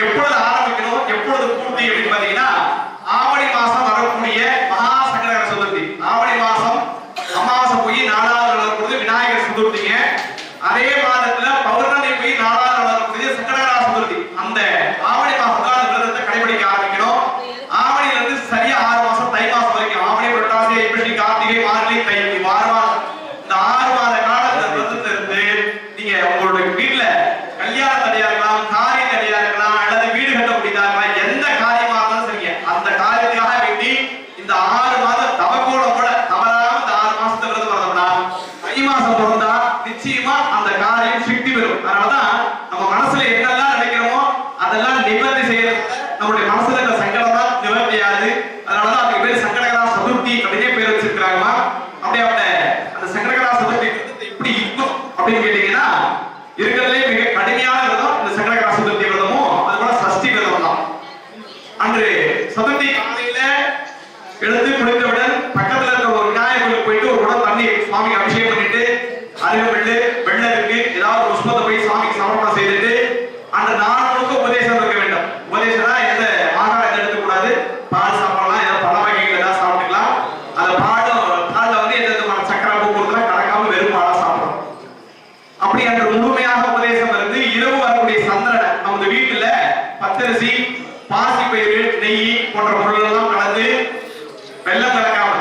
எப்பொழுது ஆரம்பிக்கணும், எப்பொழுது பூர்த்தி அப்படின்னு பாத்தீங்கன்னா, ஆவணி மாசம் வரக்கூடிய மகா சங்கடகர சதுர்த்தி. ஆவணி மாசம் அமாவாசை போய் 4வது நாள் வரக்கூடிய விநாயகர் சதுர்த்திங்க. அதே மாதத்துல பௌர்ணமி போய் 4வது நாள் வரக்கூடிய சங்கடகர சதுர்த்தி. அந்த ஆவணி மாசத்துல அந்த விரதத்தை கடைபிடிக்க ஆரம்பிக்கணும். ஆவணில இருந்து சரியா 6 மாசம் தை மாசம் வரைக்கும், ஆவணி, புரட்டாசி, ஐப்பசி, கார்த்திகை, மார்கழி, தை, 6 மாசம். இந்த 6 மாத காலம் இந்த விரதத்தை இருந்து நீங்க உங்களுடைய வீட்டுல கல்யாண தடையா இருக்கலாம், காரிய தடையா இருக்கலாம், அல்லது வீடு கட்ட முடியாதா இருக்கலாம், எந்த காரியமா இருந்தாலும் சரிங்க, அந்த காரியத்துக்காக வேண்டி இந்த 6 மாதம் தவக்கோடோட தவறாம இந்த 6 மாசத்தை விரதம் வரணும்னா தை மாசம் பிறந்தா நிச்சயமா அந்த காரியம் சக்தி பெறும். அதனாலதான் நம்ம மனசுல என்னெல்லாம் நினைக்கிறோமோ அதெல்லாம் நிவர்த்தி செய்யறது. நம்மளுடைய மனசுல இருக்கிற சங்கடம் தான் நிவர்த்தியாது. அதனாலதான் அதுக்கு பேர் சங்கடகரா சதுர்த்தி அப்படின்னே பேர் வச்சிருக்காங்கம்மா. அப்படியே அந்த சங்கடகரா சதுர்த்தி எப்படி இருக்கும் அப்படின்னு கேட்டீங்கன்னா, இருக்கிறதுலே மிக கடுமையான விரதம் இந்த சங்கடகரா சதுர்த்தி விரதமும் அது போல சஷ்டி விரதம் தான். அன்று சதுர்த்தி காலையில எழுந்து குளித்தவுடன் பக்கத்துல இருக்க ஒரு விநாயகருக்கு போயிட்டு ஒரு குடம் தண்ணி சுவாமிக்கு அபிஷேகம் பண்ணிட்டு, அருகம்புல்லு, வெள்ளை இருக்கு, ஏதாவது புஷ்பத்தை போய் சுவாமிக்கு சமர்ப்பணம் செய்துட்டு அந்த நாள் முழுக்க உபதேசம் இருக்க வேண்டும். உபதேசம்னா எந்த ஆகாரம் எடுத்துக்கூடாது, பால் சாப்பிடலாம், ஏதாவது பழ வகைகள் ஏதாவது சாப்பிட்டுக்கலாம். அந்த பால்ல வந்து எந்த விதமான சக்கரை போக்குவரத்துலாம் கலக்காம வெறும் பாலா சாப்பிடணும். அப்படி அன்று முழுமையாக உபதேசம் இருந்து இரவு வரக்கூடிய சந்திரனை நம்ம வீட்டுல பச்சரிசி, பாசி பயிறு, நெய் போன்ற பொருள் எல்லாம் கலந்து, வெள்ளம் கலக்காம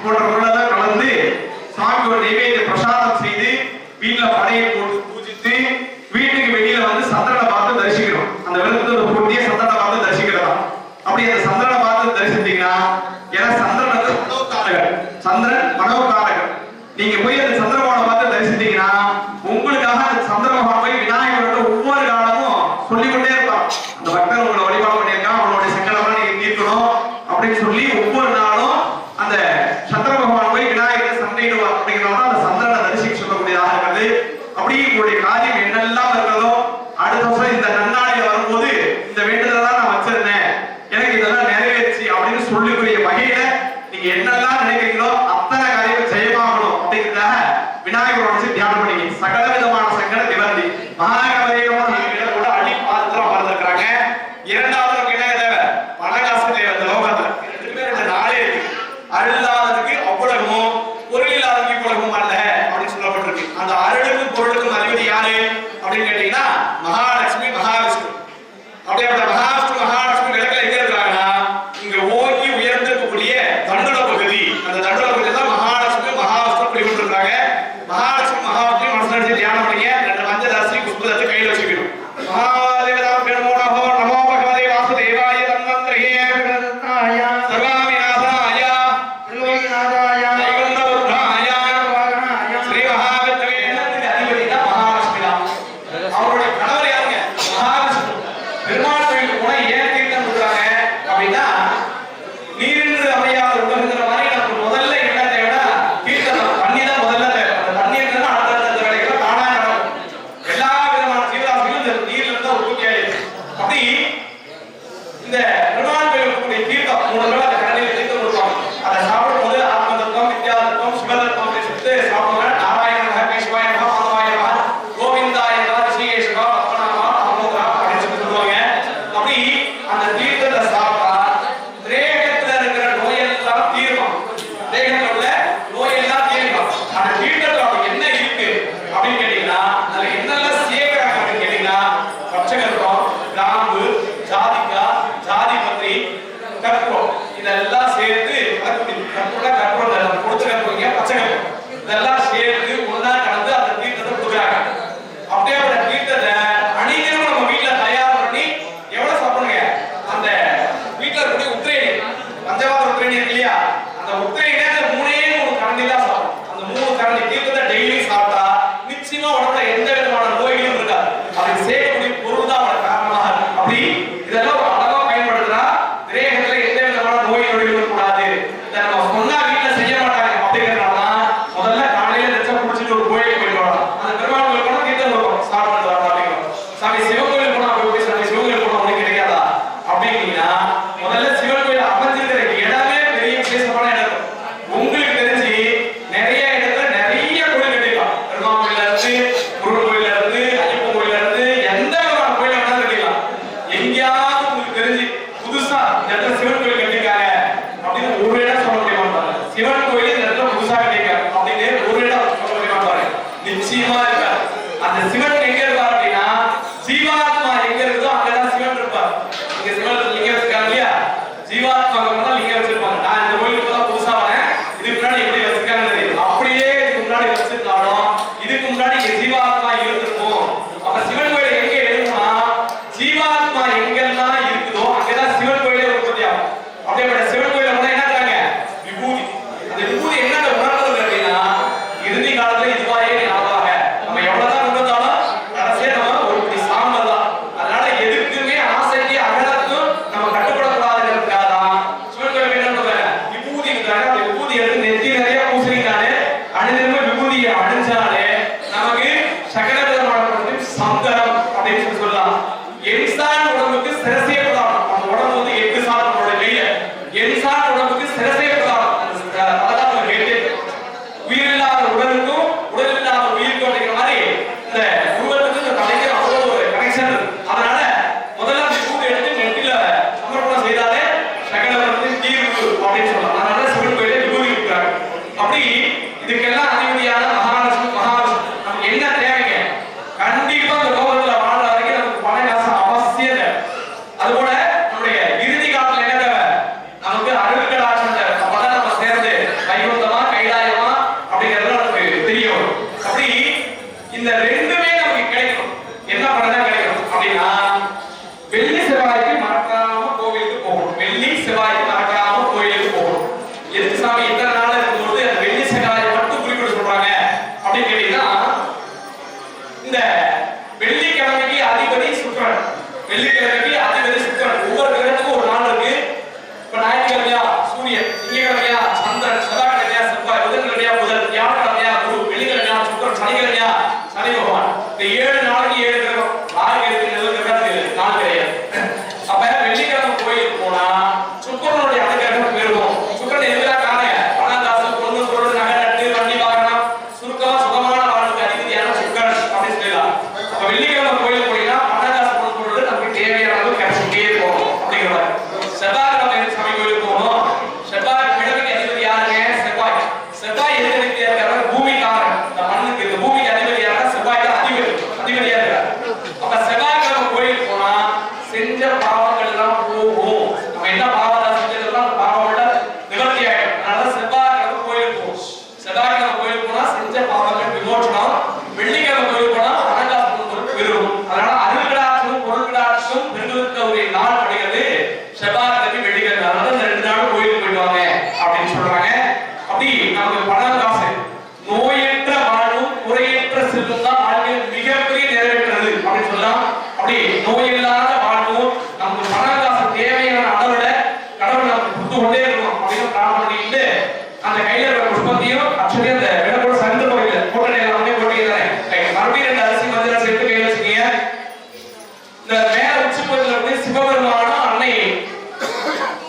போன்ற பொருள் எல்லாம் கலந்து சாமிக்கு ஒரு நைவேத்திய பிரசாதம் செய்து வீட்டுல படையை போட்டு பூஜித்து வீட்டுக்கு வெளியில வந்து சந்திரனை பார்த்து தரிசிக்கிறோம். அந்த விரதத்தோட பூர்த்தியை சந்திரனை பார்த்து தரிசிக்கிறதா. அப்படி அந்த சந்திரனை பார்த்து தரிசித்தீங்கன்னா, ஏன்னா சந்திரன் வந்து மனோகாரகர், சந்திரன் மனோகாரகர். நீங்க போய் அந்த சந்திரபவனை பார்த்து தரிசித்தீங்கன்னா உங்களுக்காக அந்த சந்திரபவன் போய் விநாயகரோட ஒவ்வொரு காலமும் சொல்லிக்கொண்டே இருப்பான். அந்த பக்தர் உங்களை வழிபாடு பண்ணியிருக்கான், அவனுடைய சங்கடமா நீங்க தீர்க்கணும் அப்படின்னு சொல்லி ஒவ்வொரு நாளும் அந்த சந்திர பகவான் போய் விநாயகரை சண்டையிடுவார். அப்படிங்கிறனால அந்த சந்திரனை தரிசிக்க சொல்லக்கூடியதாக இருக்கிறது. அப்படி உங்களுடைய காரியம் என்னெல்லாம் இருக்கிறதோ அடுத்த வருஷம் இந்த நன்னாளில வரும்போது இந்த வேண்டுதலாம் நான் வச்சிருந்தேன், எனக்கு இதெல்லாம் நிறைவேற்றி அப்படின்னு சொல்லக்கூடிய வகையில நீங்க என்னெல்லாம் நினைக்கிறீங்களோ அத்தனை காரியம் ஜெயமாகணும் அப்படிங்கிறதாக விநாயகரோட வச்சு தியானம் பண்ணி சகல விதமான சங்கட நிவர்த்தி. மகாகவதையோட கூட அடி பாத்திரம் மறந்துருக்காங்க. இரண்டாவது என்ன தேவை? பணகாசு தேவை. இந்த லோகத்துல ரெண்டு நாளே இருக்கு. அருளாததுக்கு அவ்வளவும், பொருளில்லாததுக்கு இவ்வளவும் அல்ல அப்படின்னு சொல்லப்பட்டிருக்கு. அந்த அருளுக்கும் பொருளுக்கும் அதிபதி யாரு அப்படின்னு கேட்டீங்கன்னா மகாலட்சுமி, மகாவிஷ்ணு. அப்படியே மகாவிஷ்ணு மகாலட்சுமி விளக்கில் எங்க இருக்கிறாங்கன்னா இங்க ஓங்கி உயர்ந்திருக்கக்கூடிய தண்டுல பகுதி, அந்த தண்டுல பகுதி தான் மகாலட்சுமி மகாவிஷ்ணு குறிப்பிட்டிருக்காங்க. மகாலட்சுமி மகாவிஷ்ணு மனசுல வச்சு தியானம் பண்ணீங்க. 2 மஞ்சள் ராசி புஷ்பத்தை கையில வச்சுக்கணும். மகாதேவதாம் நமோ நமோ நமோ பகவதே வாசுதேவாய தன்வந்திரே சர்வாமிநாதாய லோகிநாதாய வைகுண்டபுராய ஸ்ரீ மகாவிஷ்ணுவே. அதிபதி தான் மகாலட்சுமி தான். அவருடைய கணவர் யாருங்க? மகாவிஷ்ணு. பெருமாள் கோயிலுக்கு போனா ஏன் தீர்த்தம் கொடுக்குறாங்க அப்படின்னா, நீரின்று அமையாத உலகங்கிற மாதிரி நமக்கு முதல்ல என்ன தேவைன்னா தீர்த்தம் தண்ணி தான் முதல்ல தேவை. அந்த தண்ணி இருந்தா அடுத்தடுத்த வேலைகள் தானா நடக்கும். எல்லா விதமான ஜீவராசிகளும் இந்த நீர்ல இருந்தா உற்பத்தி ஆயிடுது. அப்படி இந்த பெருமாள் கோயிலுக்கு தீர்த்தம் 3 நாள் அந்த கடையில் தீர்த்தம் கொடுப்பாங்க. அதை சாப்பிடும் போது ஆத்மதத்துவம், வித்யாதத்துவம், சிவதத்துவம் சொல்லிட்டு சாப்பிடுவாங்க. நாராயண மகேஸ்வாய மகாமாய கோவிந்தாய ரிஷிகேஷா பத்மநாபா அமோகரா அப்படின்னு சொல்லுவாங்க. அப்படி அந்த தீர்த்தத்தை சாப்பிட்டா தேகத்துல இருக்கிற நோயெல்லாம் தீரும். தேகத்துல உள்ள நோயெல்லாம் தீரும். அந்த தீர்த்தத்துல என்ன இருக்கு அப்படின்னு கேட்டீங்கன்னா, அதுல என்னெல்லாம் சேர்க்கிறாங்க அப்படின்னு கேட்டீங்கன்னா, பச்சைகற்பம், கிராம்பு, ஜாதிக்காய், ஜாதிபத்திரி, கற்பூரம், இதெல்லாம் சேர்த்து கற்பூரம் கொடுத்துருக்கீங்க. பச்சைகற்பம் இதெல்லாம் சேர்த்து ஒன்னா கலந்து அந்த தீர்த்தத்தை கொடுக்குறாங்க. அப்படியே அந்த தீர்த்தத்தை அணிதினம் நம்ம வீட்டுல தயார் பண்ணி எவ்வளவு சாப்பிடுங்க? அந்த வீட்டுல இருக்கக்கூடிய உத்திரேணி, பஞ்சவாத உத்திரேணி இருக்கு இல்லையா, அந்த உத்திரேணி 3 கரண்டி தான் சாப்பிடும். அந்த 3 கரண்டி தீர்த்தத்தை டெய்லி சாப்பிட்டா நிச்சயமா உடம்புல எந்த விதமான நோய்களும் இருக்காது. அதை சேர்க்கக்கூடிய பொருள் தான் அவனுக்கு காரணமாக இருக்கு. அப்படி இதெல்லாம் ஒரு அழகான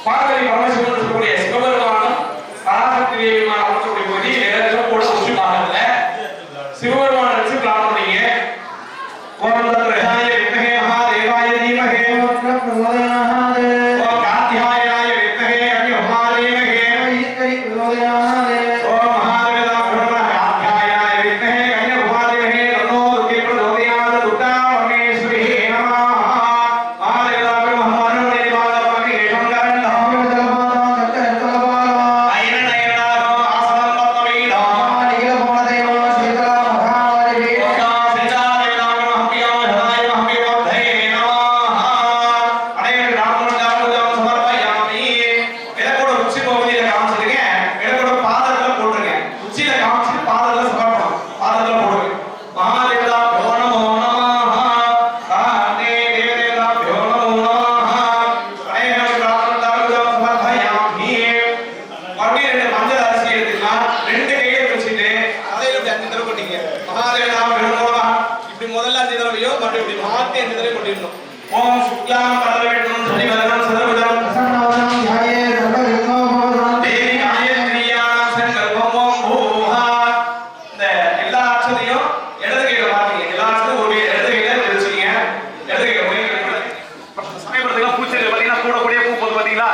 பார்வதி பரமசிவன் இருக்கக்கூடிய சிவபெருமானும் பராசக்தி தேவியுமான அமைச்சக்கூடிய பகுதி போல உச்சி மாகல சிவபெருமான வச்சு பிளான் பண்ணீங்க. ஓம் தத்ரஹாய வித்மஹே மகாதேவாய தீமஹே ஓம் கார்த்திகாயாய வித்மஹே அன்ய மகாதேவஹே ஈஸ்வரி பிரச்சோதயாத் ஓம் மகாதேவாய கார்த்திகாயாய வித்மஹே அன்ய மகாதேவஹே தன்னோ துர்கே பிரச்சோதயாத் துர்கா பரமேஸ்வரி நமः மகாதேவாய மகாமனோதே பாதபகே சங்கரன் நாம ஜலபாதம் சக்கரபாதம் ஐரணயனாதோ ஆசனம் பத்மவீதோ நீல மகாதேவோ சீதலா மகாவாரி ஓகா சிதாதேவனாக மஹ்பியாய ஹதாய மஹ்பியோதே நமः அனைவரும் நாமம் ஜாபம் சமர்ப்பயாமி. விளக்கோட உச்சி பகுதியில காமிச்சிருங்க, விளக்கோட பாதத்துல போட்டுருங்க. உச்சியில காமிச்சிட்டு பாதத்துல சமர்ப்பணம் பாதத்துல போடுங்க. மகாதேவதாப்யோ நமோ நமः காந்தே தேவதேவதாப்யோ நமோ நமः அனைவரும் நாமம் ஜாபம் சமர்ப்பயாமி. மறுபடியும் ரெண்டு மஞ்சள் அரிசி எடுத்துக்கலாம். ரெண்டு கையில வச்சுட்டு அதையில இப்படி 5 தடவை கொட்டிங்க. மகாதேவதாப்யோ நமோ நமः இப்படி முதல்ல 5 தடவையோ மறுபடியும் இப்படி மாத்தி 5 தடவை கொட்டிடணும். ஓம் சுக்லாம் பரதவேட்டம் சதிவதனம் சதவிதனம் பிரசன்னவதனம் ध्याये சர்வவிக்னோ பவதனம் தேவி காயத்ரியா சங்கல்பம் ஓம் பூஹா. இந்த எல்லா அட்சதையும் இடது கையில மாத்தீங்க. எல்லா அட்சதையும் ஒரு இடது கையில வச்சுக்கீங்க. இடது கையில ஒரே கையில சமயபுரத்துக்கு பூச்செடி பாத்தீங்கன்னா கூட கூடிய பூ போது பாத்தீங்களா,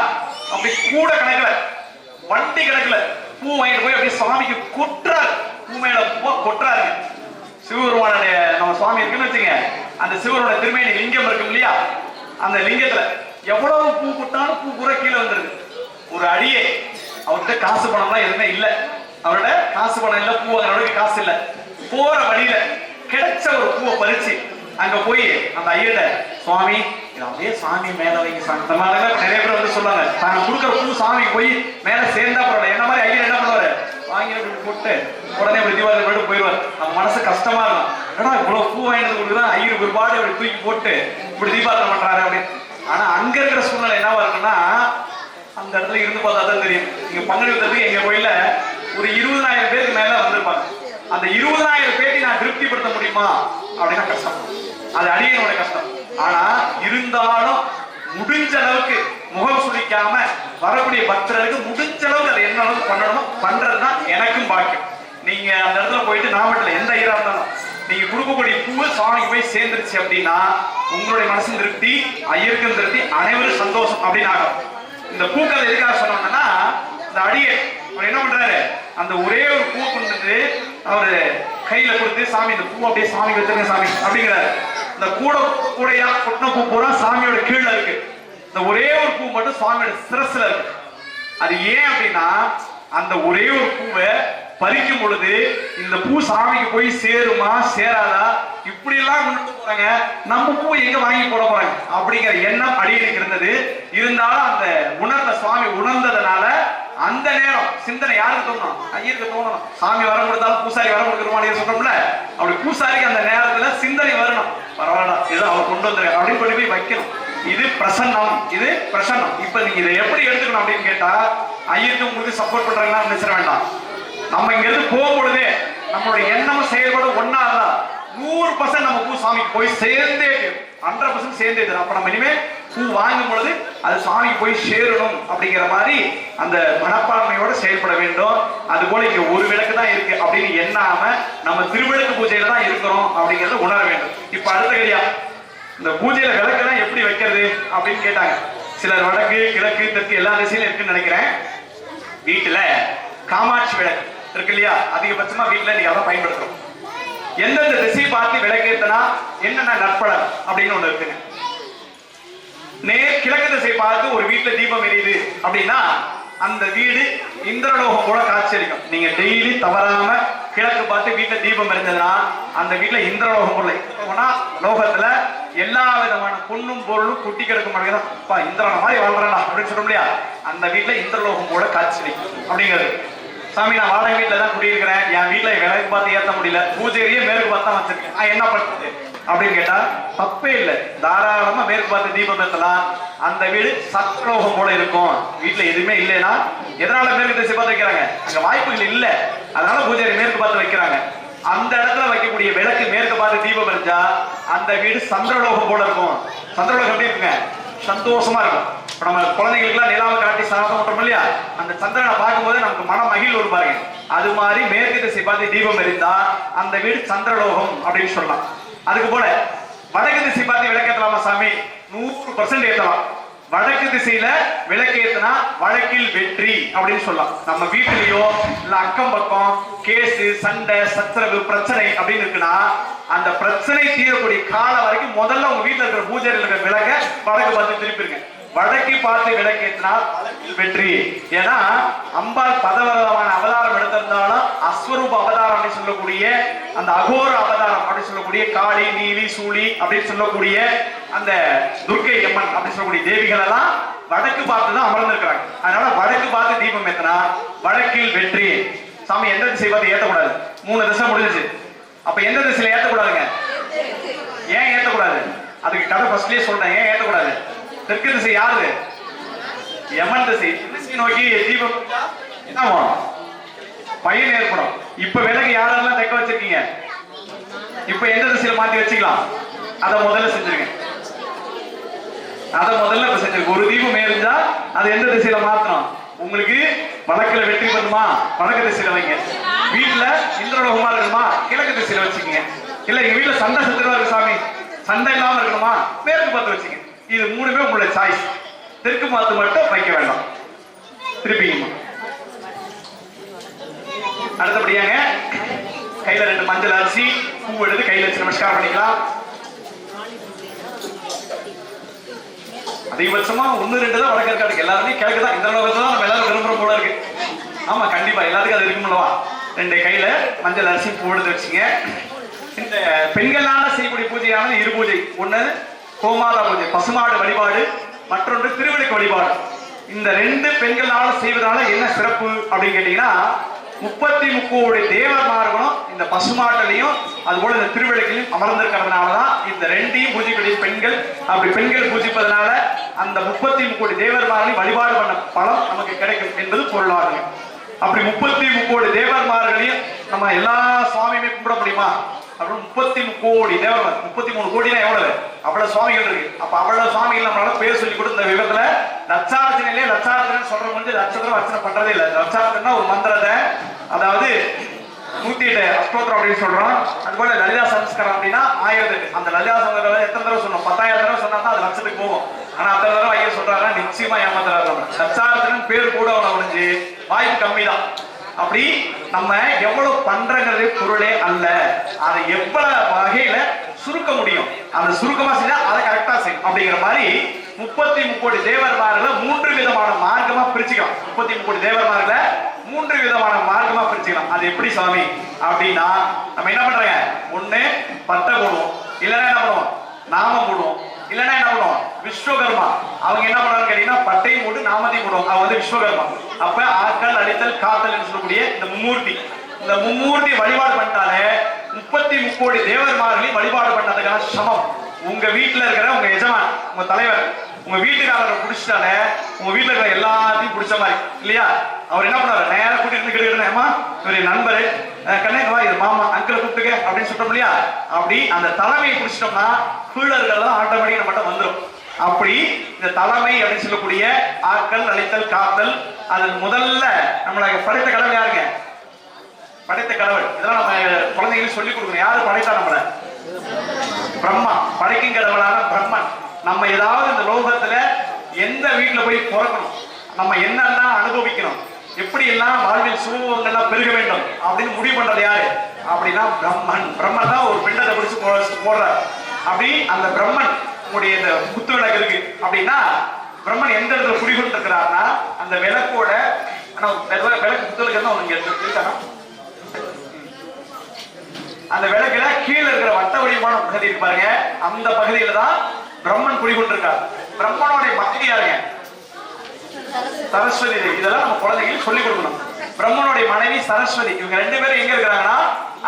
அப்படி கூட கணக்குல வண்டி கணக்குல பூ வாங்கிட்டு போய் அப்படியே சுவாமிக்கு கொட்டுறாரு. பூ மேல பூ கொட்டுறாரு. சிவபெருமானுடைய நம்ம சுவாமி இருக்குன்னு வச்சுங்க, அந்த சிவரோட திருமேனி லிங்கம் இருக்கும் இல்லையா, அந்த லிங்கத்துல எவ்வளவு பூ கொட்டாலும் பூ பூரா கீழே வந்துருது. ஒரு அடியே அவர்கிட்ட காசு பணம்லாம் எதுவுமே இல்ல, அவரோட காசு பணம் இல்ல, பூ வாங்குறவருக்கு காசு இல்ல. போற வழியில கிடைச்ச ஒரு பூவை பறிச்சு அங்க போய் அந்த ஐயர்கிட்ட, சுவாமி இது அப்படியே சாமி மேல வைங்க சாமி. இந்த மாதிரி நிறைய பேர் வந்து சொல்லுவாங்க, நாங்க கொடுக்குற பூ சாமிக்கு போய் மேல சேர்ந்தா பரவாயில்ல. என்ன மாதிரி ஐயர் என்ன பண்ணுவாரு, வாங்கி போட்டு உடனே ஒரு தீபாவளி போயிட்டு போயிடுவார். நம்ம மனசு கஷ்டமா இருக்கும், ஏன்னா இவ்வளவு பூ வாங்கினது கொடுக்குறா ஐயர் ஒருபாடு அப்படி தூக்கி போட்டு இப்படி தீபாவளி பண்றாரு அப்படின்னு. ஆனா அங்க இருக்கிற சூழ்நிலை என்னவா இருக்குன்னா, அந்த இடத்துல இருந்து பார்த்தா தான் தெரியும். நீங்க பங்குனி உத்திரத்துக்கு எங்க கோயில ஒரு 20,000 பேருக்கு மேல வந்திருப்பாங்க. அந்த 20,000 பேரை நான் திருப்திப்படுத்த முடியுமா அப்படின்னா கஷ்டம், அது அடியனோட கஷ்டம். ஆனா இருந்தாலும் முடிஞ்ச அளவுக்கு முகம் சுழிக்காம வரக்கூடிய பக்தர்களுக்கு முடிஞ்ச அளவுக்கு அது என்ன அளவுக்கு பண்ணணுமோ பண்றதுதான் எனக்கும் பாக்கியம். நீங்க அந்த இடத்துல போயிட்டு நாமக்கல்ல எந்த ஐயரா இருந்தாலும் நீங்க கொடுக்கக்கூடிய பூ சுவாமிக்கு போய் சேர்ந்துருச்சு அப்படின்னா உங்களுடைய மனசு திருப்தி, ஐயருக்கும் திருப்தி, அனைவரும் சந்தோஷம் அப்படின்னு ஆகும். இந்த பூக்கள் எதுக்காக சொன்னோம்னா, இந்த அடியை அவர் என்ன பண்றாரு, அந்த ஒரே ஒரு பூ கொண்டு அவரு கையில கொடுத்து, சாமி இந்த பூ அப்படியே சாமி வச்சிருங்க சாமி அப்படிங்கிறாரு. இந்த கூடையா கொட்டின பூ பூரா சாமியோட கீழே இருக்கு. இந்த ஒரே ஒரு பூ மட்டும் சுவாமியோட சிரஸ்ல இருக்கு. அது ஏன் அப்படின்னா, அந்த ஒரே ஒரு பூவை பறிக்கும் பொழுது இந்த பூ சாமிக்கு போய் சேருமா சேராதா இப்படி எல்லாம் கொண்டு போறாங்க, நம்ம பூ எங்க வாங்கி போட போறாங்க அப்படிங்கிற எண்ணம் அடியனுக்கு இருந்தது. இருந்தாலும் அந்த உணர்ந்த சுவாமி உணர்ந்ததுனால அந்த நேரம் சிந்தனை யாருக்கு தோணும், ஐயருக்கு தோணணும். சாமி வரம் கொடுத்தாலும் பூசாரி வரம் கொடுக்கணுமான்னு சொல்றோம்ல, அப்படி பூசாரிக்கு அந்த நேரத்துல சிந்தனை வரணும், பரவாயில்ல ஏதோ அவர் கொண்டு வந்துரு அப்படின்னு கொண்டு போய் வைக்கணும். இது பிரசன்னம், இது பிரசன்னம். இப்ப நீங்க இதை எப்படி எடுத்துக்கணும் அப்படின்னு கேட்டா, ஐயருக்கு உங்களுக்கு சப்போர்ட் பண்றாங்கன்னா நினைச்சிட வேண்டாம். நம்ம இங்க இருந்து போகும்பொழுதே நம்மளுடைய எண்ணமும் செயல்பாடு ஒன்னா இருந்தா 100% நம்ம பூ சாமிக்கு போய் சேர்ந்தே 100% சேர்ந்தே. அப்ப நம்ம இனிமே பூ வாங்கும் பொழுது அது சாமிக்கு போய் சேரணும் அப்படிங்கிற மாதிரி அந்த மனப்பான்மையோட செயல்பட வேண்டும். அது போல இங்க ஒரு விளக்கு தான் இருக்கு அப்படின்னு எண்ணாம நம்ம திருவிளக்கு பூஜையில தான் இருக்கிறோம் அப்படிங்கறத உணர வேண்டும். இப்ப அடுத்த கையா இந்த பூஜையில விளக்கெல்லாம் எப்படி வைக்கிறது அப்படின்னு கேட்டாங்க. சிலர் வடக்கு கிழக்கு தெற்கு எல்லா திசையிலும் இருக்குன்னு நினைக்கிறேன். வீட்டுல காமாட்சி விளக்கு இருக்கு இல்லையா, அதிகபட்சமா வீட்டுல நீங்க அதான் பயன்படுத்துறோம். எந்தெந்த திசை பார்த்து விளக்கேத்தனா என்னென்ன நற்பலன் அப்படின்னு ஒண்ணு இருக்குங்க. நேர் கிழக்கு திசை பார்த்து ஒரு வீட்டுல தீபம் எரியுது அப்படின்னா அந்த வீடு இந்திரலோகம் போல காட்சியளிக்கும். நீங்க டெய்லி தவறாம கிழக்கு பார்த்து வீட்டுல தீபம் இருந்ததுன்னா அந்த வீட்டுல இந்திரலோகம் போல லோகத்துல எல்லா விதமான பொண்ணும் பொருளும் குட்டி கிடக்க மாட்டேங்குதா, இந்திரன மாதிரி வாழ்றா அப்படின்னு சொல்ல முடியா, அந்த வீட்டுல இந்திரலோகம் போல காட்சியளிக்கும் அப்படிங்கிறது. சாமி நான் வாடகை வீட்டுல தான் குடியிருக்கிறேன், என் வீட்டுல விளக்கு பார்த்து ஏற்ற முடியல, பூஜையே மேற்கு பார்த்து தான் வச்சிருக்கேன், என்ன பண்றது அப்படின்னு கேட்டா தப்பே இல்லை. தாராளமா மேற்கு பார்த்து தீபம் ஏற்றலாம். அந்த வீடு சத்லோகம் போல இருக்கும். வீட்டுல எதுவுமே இல்லைன்னா எதனால மேற்கு திசை பார்த்து வைக்கிறாங்க, அங்க வாய்ப்புகள் இல்லை, அதனால பூஜை மேற்கு பார்த்து வைக்கிறாங்க. அந்த இடத்துல வைக்கக்கூடிய விளக்கு மேற்கு பார்த்து தீபம் எரிஞ்சா அந்த வீடு சந்திரலோகம் போல இருக்கும். சந்திரலோகம் எப்படி இருக்குங்க, சந்தோஷமா இருக்கும். நம்ம குழந்தைகளுக்குலாம் நிலாவை காட்டி சாதம் பண்றோம் இல்லையா, அந்த சந்திரனை பார்க்கும்போது நமக்கு மன மகிழ் ஒரு பாருங்க. அது மாதிரி மேற்கு திசை பார்த்து தீபம் எரிந்தா அந்த வீடு சந்திரலோகம் அப்படின்னு சொல்லலாம். அதுக்கு போல வடக்கு திசை பார்த்து விளக்கேற்றலாமா சாமி? 100% ஏற்றலாம். வடக்கு திசையில விளக்கேற்றினா வழக்கில் வெற்றி அப்படின்னு சொல்லலாம். நம்ம வீட்டிலேயோ இல்ல அக்கம் பக்கம் கேஸ் சண்டை சச்சரவு பிரச்சனை அப்படின்னு இருக்குன்னா அந்த பிரச்சனை தீரக்கூடிய காலம் வரைக்கும் முதல்ல உங்க வீட்டுல இருக்கிற பூஜையில் இருக்கிற விளக்க வடக்கு பார்த்து திருப்பிருங்க. வடக்கு பார்த்து விளக்கேற்றினால் வெற்றி. ஏன்னா அம்பாள் பதவிரதமான அவதாரம் எடுத்திருந்தாலும் அஸ்வரூப அவதாரம் அப்படின்னு சொல்லக்கூடிய அந்த அகோர அவதாரம் அப்படின்னு சொல்லக்கூடிய காளி நீலி சூளி அப்படின்னு சொல்லக்கூடிய அந்த துர்க்கை அம்மன் அப்படின்னு சொல்லக்கூடிய தேவிகள் எல்லாம் வடக்கு பார்த்து தான் அமர்ந்திருக்கிறாங்க. அதனால வடக்கு பார்த்து தீபம் ஏத்தினா வடக்கில் வெற்றி. சாமி எந்த திசை பார்த்து ஏத்தக்கூடாது? 3 திசை முடிஞ்சிச்சு. அப்ப எந்த திசையில ஏத்தக்கூடாதுங்க? ஏன் ஏத்தக்கூடாது? அதுக்கு கதை ஃபர்ஸ்ட்லயே சொல்றேன். ஏன் ஏத்தக்கூடாது? தெற்கு திசை யாரு? யமன் திசை. திசை நோக்கி தீபம் என்ன பயன் ஏற்படும். இப்ப விலகு யாரெல்லாம் தெக்க வச்சிருக்கீங்க, இப்ப எந்த திசையில மாத்தி வச்சுக்கலாம்? அதை முதல்ல செஞ்சிருங்க. அதை முதல்ல செஞ்சிருக்க. ஒரு தீபம் எரிஞ்சா அது எந்த திசையில மாத்தணும்? உங்களுக்கு வடக்குல வெற்றி பண்ணுமா? வடக்கு திசையில வைங்க. வீட்டுல இந்திரலோகமா இருக்கணுமா? கிழக்கு திசையில வச்சுக்கீங்க. இல்ல எங்க வீட்டுல சண்டை சத்துருவா இருக்கு சாமி, சண்டை இல்லாம இருக்கணுமா? மேற்கு பார்த்து வச்சுங்க. இது 3மே உங்களுடைய சாய்ஸ். தெற்கு பார்த்து மட்டும் வைக்க வேண்டாம். திருப்பிங்க. அடுத்தபடியாங்க கையில 2 மஞ்சள் அரிசி பூ எடுத்து கையில வச்சு நமஸ்காரம் பண்ணிக்கலாம். அதிகபட்சமா 1-2 தான் வடக்கு இருக்காது. எல்லாருமே கிழக்கு தான். இந்த லோகத்தை தான் நம்ம எல்லாரும் விரும்புறோம் போல இருக்கு. ஆமா கண்டிப்பா எல்லாத்துக்கும் அது இருக்கும்லவா. 2 கையில மஞ்சள் அரிசி பூ எடுத்து வச்சுங்க. இந்த பெண்களால செய்யக்கூடிய பூஜையானது 2 பூஜை. ஒண்ணு கோமாதா பூஜை, பசுமாடு வழிபாடு, மற்றொன்று திருவிளக்கு வழிபாடு. இந்த 2 பெண்களால செய்வதால என்ன சிறப்பு அப்படின்னு கேட்டீங்கன்னா 33 தேவர்மார்களும் இந்த பசுமாட்டிலையும் அதுபோல இந்த திருவிளக்கிலையும் அமர்ந்திருக்கிறதுனாலதான் இந்த 2ஐயும் பூஜைக்கூடிய பெண்கள். அப்படி பெண்கள் பூஜிப்பதனால அந்த 33 தேவர்மார்களையும் வழிபாடு பண்ண பலம் நமக்கு கிடைக்கும் என்பது பொருளாகும். அப்படி 33 தேவர்மார்களையும் நம்ம எல்லா சுவாமியுமே கும்பிட முடியுமா? அப்புறம் 33 கோடி தேவர்கள். 33 கோடினா எவ்வளவு? அவ்வளவு சுவாமிகள் இருக்கு. அப்ப அவ்வளவு சுவாமிகள் நம்மளால பேர் சொல்லி கொடுத்த இந்த விதத்துல லட்சார்த்தனையிலே லட்சார்த்தனை சொல்ற முடிஞ்சு லட்சத்துல அர்ச்சனை பண்றதே இல்லை. லட்சார்த்தனா ஒரு மந்திரத்தை, அதாவது 108 அஷ்டோத்திரம் அப்படின்னு சொல்றோம். அதுபோல லலிதா சம்ஸ்காரம் அப்படின்னா 1008. அந்த லலிதா சம்ஸ்காரம் எத்தனை தடவை சொன்னோம்? 10,000 தடவை சொன்னா தான் அது லட்சத்துக்கு போகும். ஆனா அத்தனை தடவை ஐயா சொல்றாங்க நிச்சயமா ஏமாத்துறாங்க. லட்சார்த்தனன் பேர் கூட முடிஞ்சு வாய்ப்பு கம்மி தான். அப்படி நம்ம எவ்வளவு பண்றங்கிறது பொருளே அல்ல, அதை எவ்வளவு வகையில சுருக்க முடியும் அந்த சுருக்கமா செஞ்சா அதை கரெக்டா செய்யும். அப்படிங்கிற மாதிரி 33 தேவர்மார்களை 3 விதமான மார்க்கமா பிரிச்சுக்கலாம். 33 தேவர்மார்களை 3 விதமான மார்க்கமா பிரிச்சுக்கலாம். அது எப்படி சுவாமி அப்படின்னா நம்ம என்ன பண்றாங்க? ஒண்ணு பட்டை போடுவோம், இல்லைன்னா என்ன பண்ணுவோம்? நாமம் போடுவோம், இல்லைன்னா என்ன பண்ணுவோம்? விஸ்வகர்மா. அவங்க என்ன பண்றாங்க கேட்டீங்கன்னா பட்டையும் போட்டு நாமத்தையும் போடுவோம். அவங்க வந்து விஸ்வகர்மா. அப்ப ஆக்கல் அழித்தல் காத்தல் என்று சொல்லக்கூடிய இந்த மும்மூர்த்தி, இந்த மும்மூர்த்தி வழிபாடு பண்ணிட்டாலே 33 தேவர்மார்களையும் வழிபாடு பண்ணதுக்கான சமம். உங்க வீட்டுல இருக்கிற உங்க எஜமான், உங்க தலைவர், உங்க வீட்டுக்காரரை பிடிச்சிட்டாலே உங்க வீட்டுல இருக்கிற எல்லாத்தையும் பிடிச்ச மாதிரி இல்லையா? அவர் என்ன பண்ணாரு? நேரம் கூட்டிட்டு கிடைக்கணுமா? இவருடைய நண்பரு கண்ணேவா இது மாமா அங்கிளை கூப்பிட்டுக்க அப்படின்னு சொல்றோம் இல்லையா? அப்படி அந்த தலைமையை பிடிச்சிட்டோம்னா கீழர்கள் ஆட்டோமேட்டிக்கா நம்மகிட்ட வந்துடும். அப்படி இந்த தலைமை அப்படின்னு சொல்லக்கூடிய ஆக்கல் அழித்தல் காத்தல், அதில் முதல்ல நம்மளை படைத்த கடவுள் யாருங்க? படைத்த கடவுள். இதெல்லாம் நம்ம குழந்தைங்களுக்கு சொல்லிக் கொடுக்கணும். யாரு படைத்தா நம்மள? பிரம்மா. படைக்கும் கடவுளான பிரம்மன். நம்ம ஏதாவது இந்த லோகத்துல எந்த வீட்டுல போய் பிறக்கணும், நம்ம என்னெல்லாம் அனுபவிக்கணும், எப்படி எல்லாம் வாழ்வில் சுகங்கள்லாம் பெருக வேண்டும் அப்படின்னு முடிவு பண்றது யாரு அப்படின்னா பிரம்மன். பிரம்மன் தான் ஒரு பிண்டத்தை பிடிச்சு போடுறார். அப்படி அந்த பிரம்மன் உங்களுடைய இந்த குத்து விளக்கு இருக்கு அப்படின்னா பிரம்மன் எந்த இடத்துல குடிகொண்டு இருக்கிறார்னா அந்த விளக்கோட விளக்கு குத்து விளக்கு தான் ஒண்ணு இருக்கானா அந்த விளக்குல கீழே இருக்கிற வட்ட வடிவமான பகுதி இருப்பாருங்க. அந்த பகுதியில தான் பிரம்மன் குடிகொண்டிருக்கார். பிரம்மனுடைய மனைவி யாருங்க? சரஸ்வதி தேவி. இதெல்லாம் நம்ம குழந்தைகளுக்கு சொல்லிக் கொடுக்கணும். பிரம்மனுடைய மனைவி சரஸ்வதி. இவங்க 2 பேரும் எங்க இருக்கிறாங்கன்னா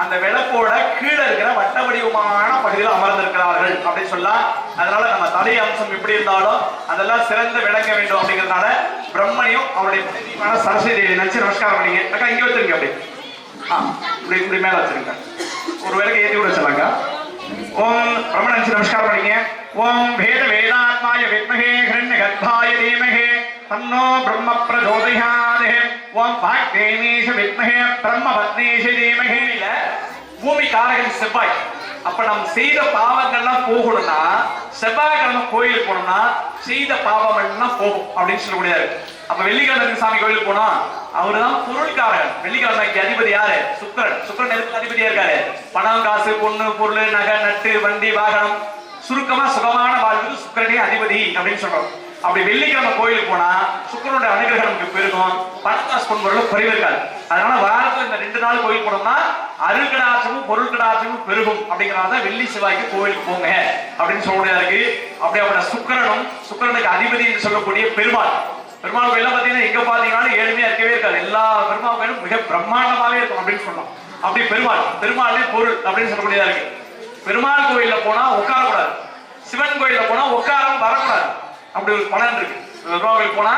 அந்த விளக்கோட கீழே இருக்கிற வட்ட வடிவமான பகுதியில் அமர்ந்திருக்கிறார்கள் அப்படின்னு சொல்லலாம். அதனால நம்ம தலை அம்சம் எப்படி இருந்தாலும் அதெல்லாம் சிறந்து விளங்க வேண்டும் அப்படிங்கிறதுனால பிரம்மனையும் அவருடைய மனைவியான சரஸ்வதி தேவி நினைச்சு நமஸ்காரம் பண்ணீங்க. அக்கா இங்க வச்சிருங்க. அப்படி இப்படி மேல வச்சிருங்க. ஒரு விளக்கு ஏற்றி கூட வச்சிடலாங்க. ஓம் பிரம்மன் நினைச்சு நமஸ்காரம் பண்ணீங்க. ஓம் வேத வேதாத்மாய வித்மஹே ஹிரண்ய கர்ப்பாய தீமஹி तन्नो ब्रह्म प्रचोदयात् ओम वाग्देवीश विद्महे ब्रह्मपत्नीश धीमहि பூமி காரகன் செவ்வாய் அப்ப நம்ம செய்த பாவங்கள்லாம் போகணும்னா செவ்வாய்க்கிழமை கோயிலுக்கு போனோம்னா செய்த பாவம் எல்லாம் போகும் அப்படின்னு சொல்லக்கூடியது அப்ப வெள்ளிக்கிழமை சாமி கோயிலுக்கு போனா அவருதான் பொருள்காரகன் வெள்ளிக்கிழமைக்கு அதிபதி யாரு சுக்கிரன் எதுக்கு அதிபதியா இருக்காரு பணம் காசு பொண்ணு பொருள் நகை நட்டு வண்டி வாகனம் சுருக்கமா சுகமான வாழ்வுக்கு சுக்கிரனே அதிபதி அப்படின்னு சொல்றோம் அப்படி வெள்ளிக்கிழமை கோயிலுக்கு போனா சுக்கிரனுடைய அனுகிரகம் நமக்கு பெருகும் பணக்காசு பொருள் குறைவு இருக்காது அதனால வாரத்துல இந்த 2 நாள் கோயில் போனோம்னா அருள் கடாட்சமும் பொருள் கடாட்சமும் பெருகும் அப்படிங்கிறத வெள்ளி செவ்வாய்க்கு கோயிலுக்கு போங்க அப்படின்னு சொல்லக்கூடியதா இருக்கு அப்படியே சுக்கிரனுக்கு அதிபதி என்று சொல்லக்கூடிய பெருமாள் கோயில பாத்தீங்கன்னா எங்க பாத்தீங்கன்னா ஏழ்மையா இருக்கவே இருக்காது எல்லா பெருமாள் கோயிலும் மிக பிரம்மாண்டமாவே இருக்கும் அப்படின்னு சொன்னோம் அப்படி பெருமாளே பொருள் அப்படின்னு சொல்லக்கூடியதா இருக்கு பெருமாள் கோயில்ல போனா உட்காரக்கூடாது சிவன் கோயில்ல போனா உட்காரம் வரக்கூடாது அப்படி ஒரு பலன் இருக்கு பெருமாள் கோயில் போனா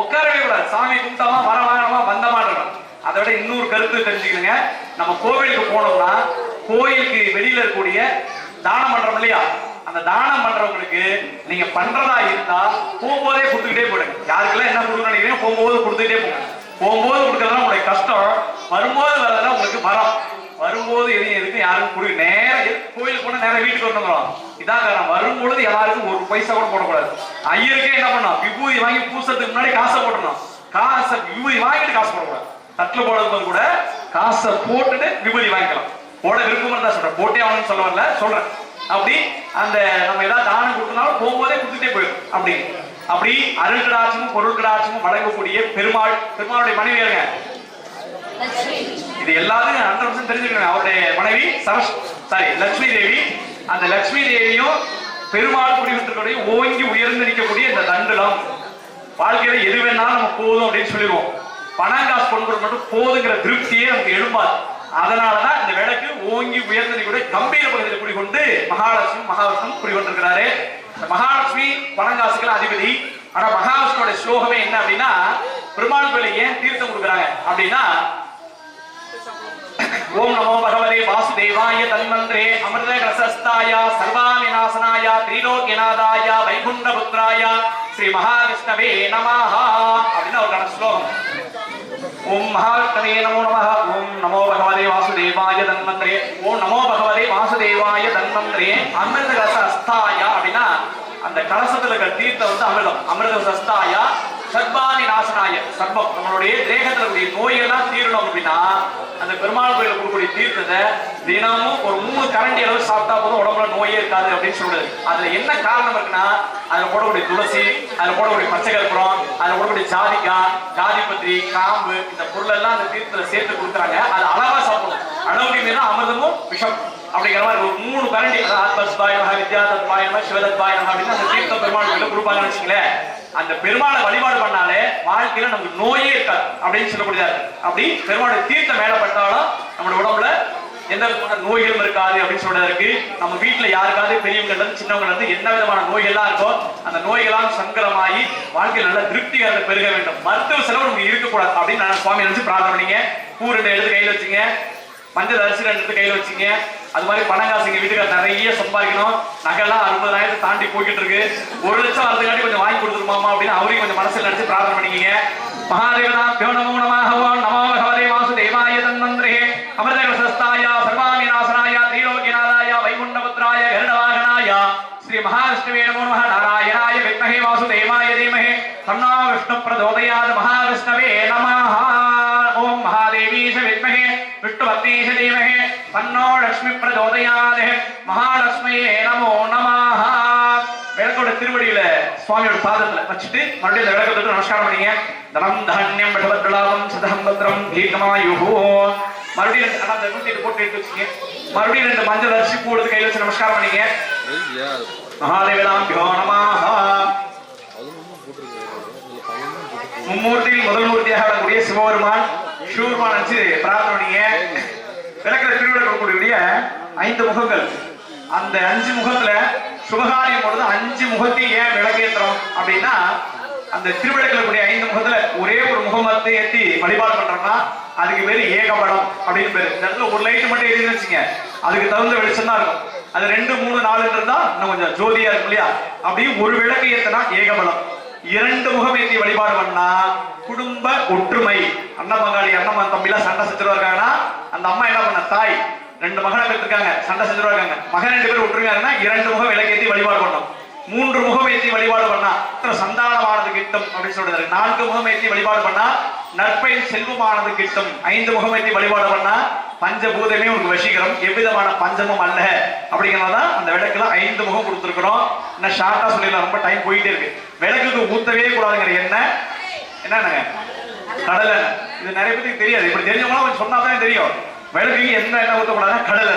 உட்காரவே கூடாது சாமி கும்பிட்டாமா வரவானமா வந்தமா இருக்கணும் அதை விட இன்னொரு கருத்து தெரிஞ்சுக்கணுங்க நம்ம கோவிலுக்கு போனோம்னா கோயிலுக்கு வெளியில இருக்கக்கூடிய தானம் பண்றோம் இல்லையா அந்த தானம் பண்றவங்களுக்கு நீங்க பண்றதா இருந்தா போகும்போதே கொடுத்துக்கிட்டே போடுங்க யாருக்கெல்லாம் என்ன கொடுக்கணும் நினைக்கிறீங்க போகும்போது கொடுத்துக்கிட்டே போகும்போது கொடுக்கறதுலாம் உங்களுக்கு கஷ்டம் வரும்போது வரதெல்லாம் உங்களுக்கு வரும் வரும்போது எதுக்கு யாருக்கும் கொடுக்க நேரம் கோயிலுக்கு போனா நேரம் வீட்டுக்கு வரணும் இதான் காரணம் வரும்பொழுது யாருக்கும் ஒரு பைசா கூட போடக்கூடாது ஐயருக்கே என்ன பண்ணணும் விபூதி வாங்கி பூசத்துக்கு முன்னாடி காசை போடணும் விபூதி வாங்கிட்டு காசு போடக்கூடாது தட்டுல போடும்போது கூட காசை போட்டுட்டு விபூதி வாங்கிக்கலாம் போட விருப்பம் தான் சொல்றேன் போட்டே ஆகணும்னு சொல்ல வரல சொல்றேன் அப்படி அந்த நம்ம ஏதாவது தானம் கொடுத்தனாலும் போகும்போதே கொடுத்துட்டே போயிடும் அப்படி அருள் கடாட்சமும் பொருள் கடாட்சமும் வழங்கக்கூடிய பெருமாளுடைய மனைவி இருங்க இது எல்லாத்தையும் 100% தெரிஞ்சுக்கணும் அவருடைய மனைவி லட்சுமி தேவி அந்த லட்சுமி தேவியும் பெருமாள் குடிவத்திற்குடைய ஓங்கி உயர்ந்து நிற்கக்கூடிய இந்த தண்டலம் வாழ்க்கையில எது வேணாலும் நம்ம போதும் அப்படின்னு சொல்லிடுவோம் பணம் காசு கொண்டு மட்டும் போதுங்கிற திருப்தியே நமக்கு எழும்பாது அதனாலதான் இந்த விளக்கு ஓங்கி உயர்ந்து நிற்கக்கூடிய கம்பீர பகுதியில் குடிகொண்டு மகாவிஷ்ணு குடிகொண்டிருக்கிறாரு இந்த மகாலட்சுமி பணம் காசுகள் அதிபதி ஆனா மகாவிஷ்ணுடைய ஸ்லோகமே என்ன அப்படின்னா பெருமாள் கோயில ஏன் தீர்த்தம் கொடுக்குறாங்க அப்படின்னா ஓம் நமோ பகவதே வாசுதேவாய தன்வந்திரே அமிர்த ரசஸ்தாய சர்வாவிநாசனாய திரிலோக்யநாதாய வைகுண்டபுத்ராய ஸ்ரீ மகாவிஷ்ணவே நமஹ அப்படின்னா ஒரு ஸ்லோகம் ஓம் மகாவிஷ்ணவே நமோ நமஹ ஓம் நமோ பகவதே வாசுதேவாய தன்வந்திரே ஓம் நமோ பகவதே வாசுதேவாய தன்வந்திரே அமிர்த ரசஸ்தாய அப்படின்னா அந்த கலசத்துல இருக்கிற தீர்த்தம் அமிர்த ரசஸ்தாய சர்வாணி நாசனாய சர்வம் நம்மளுடைய தேகத்துல கூடிய நோயெல்லாம் தீரணும் அப்படின்னா அந்த பெருமாள் கோயில கொடுக்கக்கூடிய தீர்த்தத்தை தினமும் ஒரு 3 கரண்டி அளவு சாப்பிட்டா போதும் உடம்புல நோயே இருக்காது அப்படின்னு சொல்றது அதுல என்ன காரணம் இருக்குன்னா அதுல போடக்கூடிய துளசி அதுல போடக்கூடிய பச்சை கற்பூரம் அதுல போடக்கூடிய ஜாதிக்காய் ஜாதிபத்திரி காம்பு இந்த பொருள் எல்லாம் அந்த தீர்த்தத்துல சேர்த்து கொடுக்குறாங்க அது அளவா சாப்பிடணும் அளவுக்கு மீறினா அமிர்தமும் விஷம் அப்படிங்கிற மாதிரி ஒரு 3 கரண்டி ஆத்மஸ்பாய மகா வித்யாதத்பாய மகா சிவதத்பாய மகா அப்படின்னு அந்த தீர்த்த பெருமாள் கோயில கொடுப்பாங்கன்னு வச்சுங்களேன் அந்த பெருமாளை வழிபாடு பண்ணாலே வாழ்க்கையில நமக்கு நோயே இருக்காது அப்படின்னு சொல்லக்கூடியது அப்படி பெருமாளுடைய தீர்த்தம் மேலப்பட்டாலும் நம்மளோட உடம்புல எந்த விதமான நோய்களும் இருக்காது அப்படின்னு சொல்றதுக்கு நம்ம வீட்டுல யாருக்காவது பெரியவங்க இருந்து சின்னவங்க இருந்து என்ன விதமான நோய்கள்லாம் இருக்கோ அந்த நோய்களாம் சங்கரமாகி வாழ்க்கையில் நல்ல திருப்தியாக பெருக வேண்டும் மருத்துவ செலவு நமக்கு இருக்கக்கூடாது அப்படின்னு நான் சுவாமி நினைச்சு பிரார்த்தனை பண்ணீங்க பூ 2 எடுத்து கையில வச்சுங்க மஞ்சள் அரிசி 2 எடுத்து கையில வச்சுங்க அது மாதிரி பணம் காசு எங்க வீட்டுக்கு நிறைய சம்பாதிக்கணும் நகைலாம் 60,000 தாண்டி போய்கிட்டு இருக்கு 1 லட்சம் வரதுக்காண்டி கொஞ்சம் வாங்கி கொடுத்துருமாமா அப்படின்னு அவரையும் கொஞ்சம் மனசுல நினைச்சு பிரார்த்தனை பண்ணிக்கீங்க மகாதேவதாப்யோ நமோ நமஹ நமோ பகவதே வாசுதேவாய தன்வந்திரே அமிர்த ரசஸ்தாய சர்வாணி நாசனாய திரிலோக்யநாதாய வைகுண்டபுத்ராய கருடவாகனாய ஸ்ரீ மகாவிஷ்ணுவே நமோ நமஹ நாராயணாய வித்மஹே வாசுதேவாய தீமஹி தன்னோ விஷ்ணு பிரச்சோதயாத் மகாவிஷ்ணவே நமஹ ஓம் மகாதேவீஷ வித்மஹே விஷ்ணுபத்னீஷ தீமஹி தன்னோ லக்ஷ்மி பிரச்சோதயாத் மகாலட்சுமியே நமோ நமஹ விளக்கோட திருவடியில சுவாமியோட பாதத்துல வச்சுட்டு மறுபடியும் இந்த விளக்கத்துக்கு நமஸ்காரம் பண்ணீங்க தனம் தானியம் படபத்ரலாபம் சதகம் பத்ரம் தீர்க்கமாயுஹோ மறுபடியும் அந்த 108 போட்டு எடுத்து வச்சுங்க மறுபடியும் 2 மஞ்சள் அரிசி பூ எடுத்து கையில வச்சு நமஸ்காரம் பண்ணீங்க மகாதேவதாப்யோ நமஹ மும்மூர்த்தியில் முதல் மூர்த்தியாக வரக்கூடிய சிவபெருமான் சிவபெருமான் வச்சு பிரார்த்தனை பண்ணீங்க விளக்கிற திருவிழா கூடிய 5 முகங்கள் அந்த 5 முகத்துல சுபகாரியம் பொழுது 5 முகத்தையும் ஏன் விளக்கேற்றோம் அப்படின்னா அந்த திருவிளக்கில் கூடிய 5 முகத்துல ஒரே ஒரு முகமத்தை ஏற்றி வழிபாடு பண்றோம்னா அதுக்கு பேரு ஏகபலம் அப்படின்னு பேரு இந்த இடத்துல ஒரு லைட் மட்டும் எரியுதுன்னு வச்சுங்க அதுக்கு தகுந்த வெளிச்சம் தான் இருக்கும் அது 2, 3, 4 இருந்தா இன்னும் கொஞ்சம் ஜோதியா இருக்கும் இல்லையா அப்படி ஒரு விளக்கு ஏத்தனா ஏகபலம் 2 முகம் ஏற்றி வழிபாடு பண்ணா குடும்ப ஒற்றுமை. அண்ணன் பங்காளி அண்ணன் தம்பிலாம் சண்டை செஞ்சுருவா இருக்காங்கன்னா அந்த அம்மா என்ன பண்ண தாய் 2 மகனை பெற்றிருக்காங்க, சண்டை செஞ்சுருவா இருக்காங்க, மகன் 2 பேரும் ஒற்றுமையா இருந்தா 2 முகம் விளக்கேற்றி வழிபாடு பண்ணோம். 3 முகம் ஏற்றி வழிபாடு பண்ணா சந்தானமானது கிட்டும் அப்படின்னு சொல்றாரு. 4 முகம் ஏற்றி வழிபாடு பண்ணா நற்பெயர் செல்வமானது கிட்டும். 5 முகம் ஏற்றி வழிபாடு பண்ணா பஞ்சபூதமே உங்களுக்கு வசீகரம், எவ்விதமான பஞ்சமும் அல்ல அப்படிங்கிறதான் அந்த விளக்குல 5 முகம் கொடுத்துருக்கிறோம். இன்னும் ஷார்ட்டா சொல்லிடலாம், ரொம்ப டைம் போயிட்டே இருக்கு. விளக்குக்கு ஊத்தவே கூடாதுங்கிற என்னங்க கடலை. இது நிறைய பேருக்கு தெரியாது, இப்படி தெரிஞ்சவங்களாம் கொஞ்சம் சொன்னாதான் தெரியும். விளக்குக்கு எண்ணெய் ஊத்தக்கூடாதுன்னா கடலை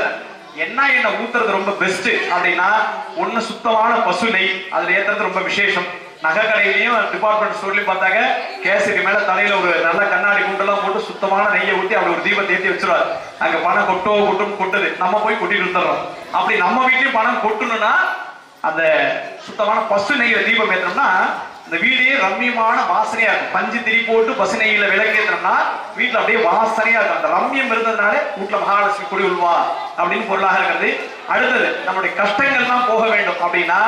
எண்ணெய் ஊத்துறது ரொம்ப பெஸ்ட் அப்படின்னா ஒண்ணு சுத்தமான பசு நெய் அதுல ஏத்துறது ரொம்ப விசேஷம். நகை கடையிலையும் டிபார்ட்மெண்ட் ஸ்டோர்லயும் பார்த்தாங்க கேசரி மேல தலையில ஒரு நல்ல கண்ணாடி குண்டெல்லாம் போட்டு சுத்தமான நெய்யை ஊற்றி அப்படி ஒரு தீபத்தை ஏற்றி வச்சிருவாரு. அங்க பணம் கொட்டுது, நம்ம போய் கொட்டிட்டு வந்துடுறோம். அப்படி நம்ம வீட்லயும் பணம் கொட்டணும்னா அந்த சுத்தமான பசு நெய்யில தீபம் ஏற்றோம்னா இந்த வீடே ரம்மியமான வாசனையா இருக்கும். பஞ்சு திரி போட்டு பசு நெய்யில விளக்கேற்றோம்னா வீட்டுல அப்படியே வாசனையா இருக்கும். அந்த ரம்மியம் இருந்ததுனால வீட்டுல மகாலட்சுமி குடி உள்வா அப்படின்னு பொருளாக இருக்கிறது. அடுத்தது நம்மளுடைய கஷ்டங்கள்லாம் போக வேண்டும் அப்படின்னா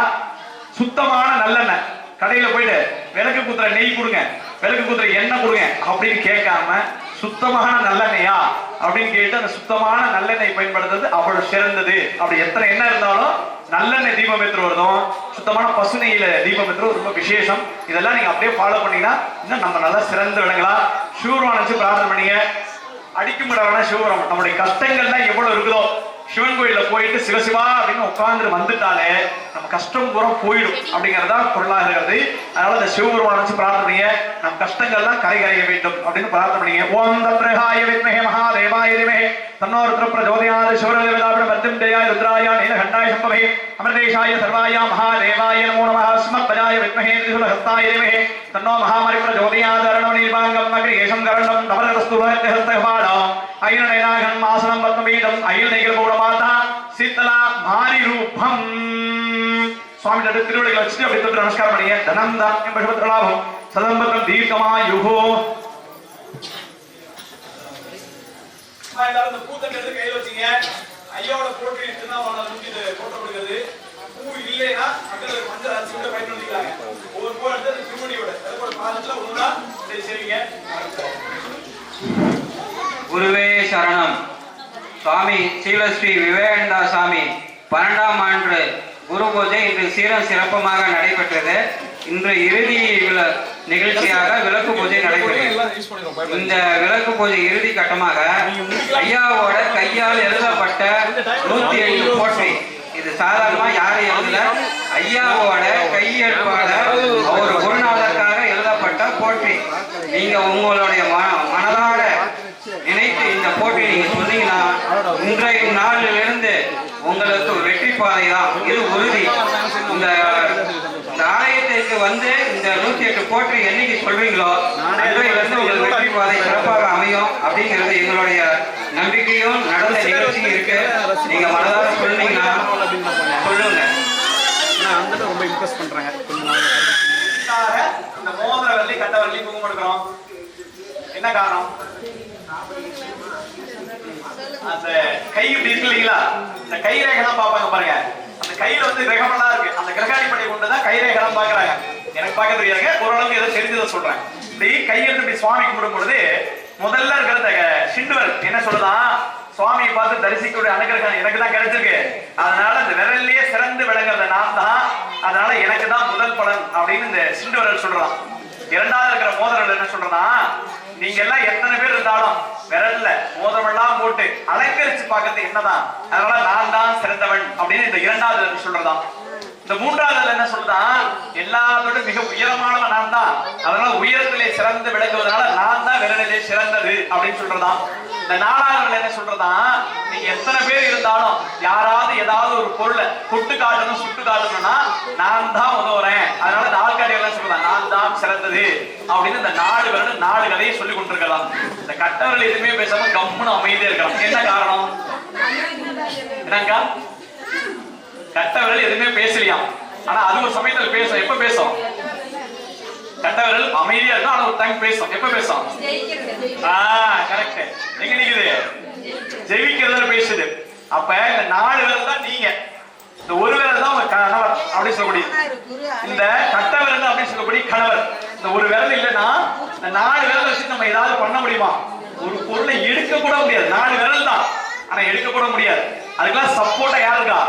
சுத்தமான நல்லெண்ணெய். கடையில போயிட்டு விளக்கு குத்துற நெய் கொடுங்க, விளக்கு குத்துற எண்ணெய் கொடுங்க அப்படின்னு கேட்காம சுத்தமான நல்லெண்ணெயா அப்படின்னு கேட்டு அந்த சுத்தமான நல்லெண்ணெய் பயன்படுத்துறது அவ்வளவு சிறந்தது. அப்படி எத்தனை எண்ணெய் இருந்தாலும் நல்லெண்ணெய் தீபம் ஏற்றுவதும் சுத்தமான பசு நெய்யில தீபம் ஏற்றுவது ரொம்ப விசேஷம். இதெல்லாம் நீங்க அப்படியே ஃபாலோ பண்ணீங்கன்னா இன்னும் நம்ம நல்லா சிறந்து விளங்கலாம். சிவபெருமானை வச்சு பிரார்த்தனை பண்ணீங்க. அடிக்கும்படான சிவபெருமான் நம்முடைய கஷ்டங்கள்லாம் எவ்வளவு இருக்குதோ சிவன் கோயில போயிட்டு சிவசிவா அப்படின்னு உட்கார்ந்து வந்துட்டாலே நம்ம கஷ்டம் பூரா போயிடும் அப்படிங்கறதா பொருளாக இருக்கிறது. அதனால இந்த சிவபெருமானை வச்சு பிரார்த்தனை நம்ம கஷ்டங்கள்லாம் கரைய வேண்டும் அப்படின்னு பிரார்த்தனை பண்ணீங்க. ஓம் தத்ரஹாய வித்மஹே மகாதேவாய தீமஹி தன்னோ ருத்ர பிரச்சோதயாத். சூரதேவதாபிட மர்த்திம் ஜெயாய ருத்ராய நீலகண்டாய சம்பவே அமர்தேசாய சர்வாய மகாதேவாய நமோ நமः. ஸ்மத்பஜாய வித்மஹே திரிசூலஹஸ்தாய தீமஹி தன்னோ மகாமரி பிரச்சோதயாத். அரணம் நீர்பாங்கம் அக்னிகேசம் கரணம் நவரஸ்துலஹஸ்தஹபாலம் ஐனநயனாகன் ஆசனம் பத்மபீடம் அயில் நெய்கள் பௌடமாதா சீத்தலா மாரி ரூபம். சுவாமி திருவடிகளை வச்சுட்டு அப்படி தொட்டு நமஸ்காரம் பண்ணீங்க. தனம் தானியம் பசுபத்ரலாபம் சதம்பரம் தீர்க்கமாயுகோ. எல்லாரும் இந்த பூத்தட்டை எடுத்து கையில வச்சீங்க. ஐயாவோட போட்டு இருக்குன்னா போட்டோ கொடுக்குறது. பூ இல்லைன்னா மக்கள் மஞ்சள் அரிசி கூட பயன்படுத்திக்கிறாங்க. ஒவ்வொரு பூ எடுத்து திருமணியோட அதோட பாதத்துல ஒண்ணுதான் சரிங்க. குருவே சரணம். சுவாமி ஸ்ரீ விவேகானந்தா சாமி 12ஆம் ஆண்டு குரு பூஜை இன்று சீரம் சிறப்பமாக நடைபெற்றது. இன்று இறுதி நிகழ்ச்சியாக விளக்கு பூஜை நடைபெற்றது. இந்த விளக்கு பூஜை இறுதி கட்டமாக ஐயாவோட கையால் எழுதப்பட்ட 108 போற்றி. இது சாதாரணமா யாரும் எழுதல, ஐயாவோட கையெழுப்பாக அவர் குருநாதருக்காக எழுதப்பட்ட போற்றி. நீங்க உங்களுடைய மனதார நினைத்து இந்த போட்டி நீங்க சொன்னீங்கன்னா இன்றைய நாளிலிருந்து உங்களுக்கு வெற்றி பாதை தான், இது உறுதி. இந்த ஆலயத்திற்கு வந்து இந்த 108 போட்டி என்னைக்கு சொல்றீங்களோ அன்றையிலிருந்து உங்களுக்கு வெற்றி பாதை சிறப்பாக அமையும் அப்படிங்கிறது எங்களுடைய நம்பிக்கையும் நடந்த நிகழ்ச்சியும் இருக்கு. நீங்க மனதார சொன்னீங்கன்னா சொல்லுங்க. ரொம்ப இம்ப்ரெஸ் பண்றாங்க. இந்த மோதிர வெள்ளி கட்ட வெள்ளி குங்குமம் எடுக்கிறோம். என்ன காரணம்? அந்த கை இப்படி இருக்கு இல்லைங்களா, இந்த கை ரேகை பாப்பாங்க பாருங்க. அந்த கையில வந்து கிரகமெல்லாம் இருக்கு. அந்த கிரகாடிப்படை கொண்டுதான் கை ரேகை பாக்குறாங்க. எனக்கு பார்க்க தெரியாதுங்க, ஓரளவுக்கு ஏதோ தெரிஞ்சதை சொல்றேன். இப்படி கையெழுத்து இப்படி சுவாமி கும்பிடும் பொழுது முதல்ல இருக்கிற சிண்டுவல் என்ன சொல்லுதான், சுவாமியை பார்த்து தரிசிக்கூடிய அனுகிரகம் எனக்கு தான் கிடைச்சிருக்கு, அதனால இந்த விரல்லையே சிறந்து விளங்குறத நான் தான், அதனால எனக்கு தான் முதல் பலன் அப்படின்னு இந்த சிண்டுவரல் சொல்றான். இரண்டாவது இருக்கிற மோதிரம் என்ன சொல்றதா, நீங்க எல்லாம் எத்தனை பேர் இருந்தாலும் விரல்ல மோதிரம் எல்லாம் போட்டு அலங்கரிச்சு பார்க்கறது என்னதான், அதனால நான் தான் சிறந்தவன் அப்படின்னு இந்த இரண்டாவது சொல்றதான். இந்த மூன்றாவது என்ன சொல்றதா, எல்லாத்தோட மிக உயரமானவன் நான் தான், அதனால உயரத்திலே சிறந்து விளங்குவதனால நான் தான் விரலிலே சிறந்தது அப்படின்னு சொல்றதான். இந்த நாலாவது என்ன சொல்றதா, நீங்க எத்தனை பேர் இருந்தாலும் யாராவது ஏதாவது ஒரு பொருளை தொட்டு காட்டணும் சுட்டு காட்டணும்னா நான் தான் உதவுறேன், அதனால இந்த ஆள்காட்டி எல்லாம் சொல்றதா நான் தான் சிறந்தது அப்படின்னு இந்த 4 விரல் 4 கதையை சொல்லி கொண்டிருக்கலாம். இந்த கட்டவர்கள் எதுவுமே பேசாம கம்முன்னு அமைதியா இருக்கலாம். என்ன காரணம்? என்னங்கா, கட்டவர்கள் எதுவுமே பேசலையாம், ஆனா அது ஒரு சமயத்துல பேசும். எப்ப பேசும்? கட்டவர்கள் அமைதியா இருக்கும், ஆனா ஒரு டைம் பேசும். எப்ப பேசும்? கரெக்ட். எங்க நிக்குது? ஜெயிக்கிறதுல பேசுது. அப்ப இந்த 4 விரல் தான் நீங்க, இந்த ஒரு விரல் தான் உங்க கணவர் அப்படி சொல்ல முடியும். இந்த கட்ட விரல் அப்படி அப்படின்னு சொல்லக்கூடிய கணவர். இந்த ஒரு விரல் இல்லைன்னா இந்த 4 விரல் வச்சு நம்ம ஏதாவது பண்ண முடியுமா? ஒரு பொருளை எடுக்க கூட முடியாது. 4 விரல் தான், ஆனா எடுக்க கூட முடியாது. அதுக்கெல்லாம் சப்போர்ட்டா யாரு இருக்கா?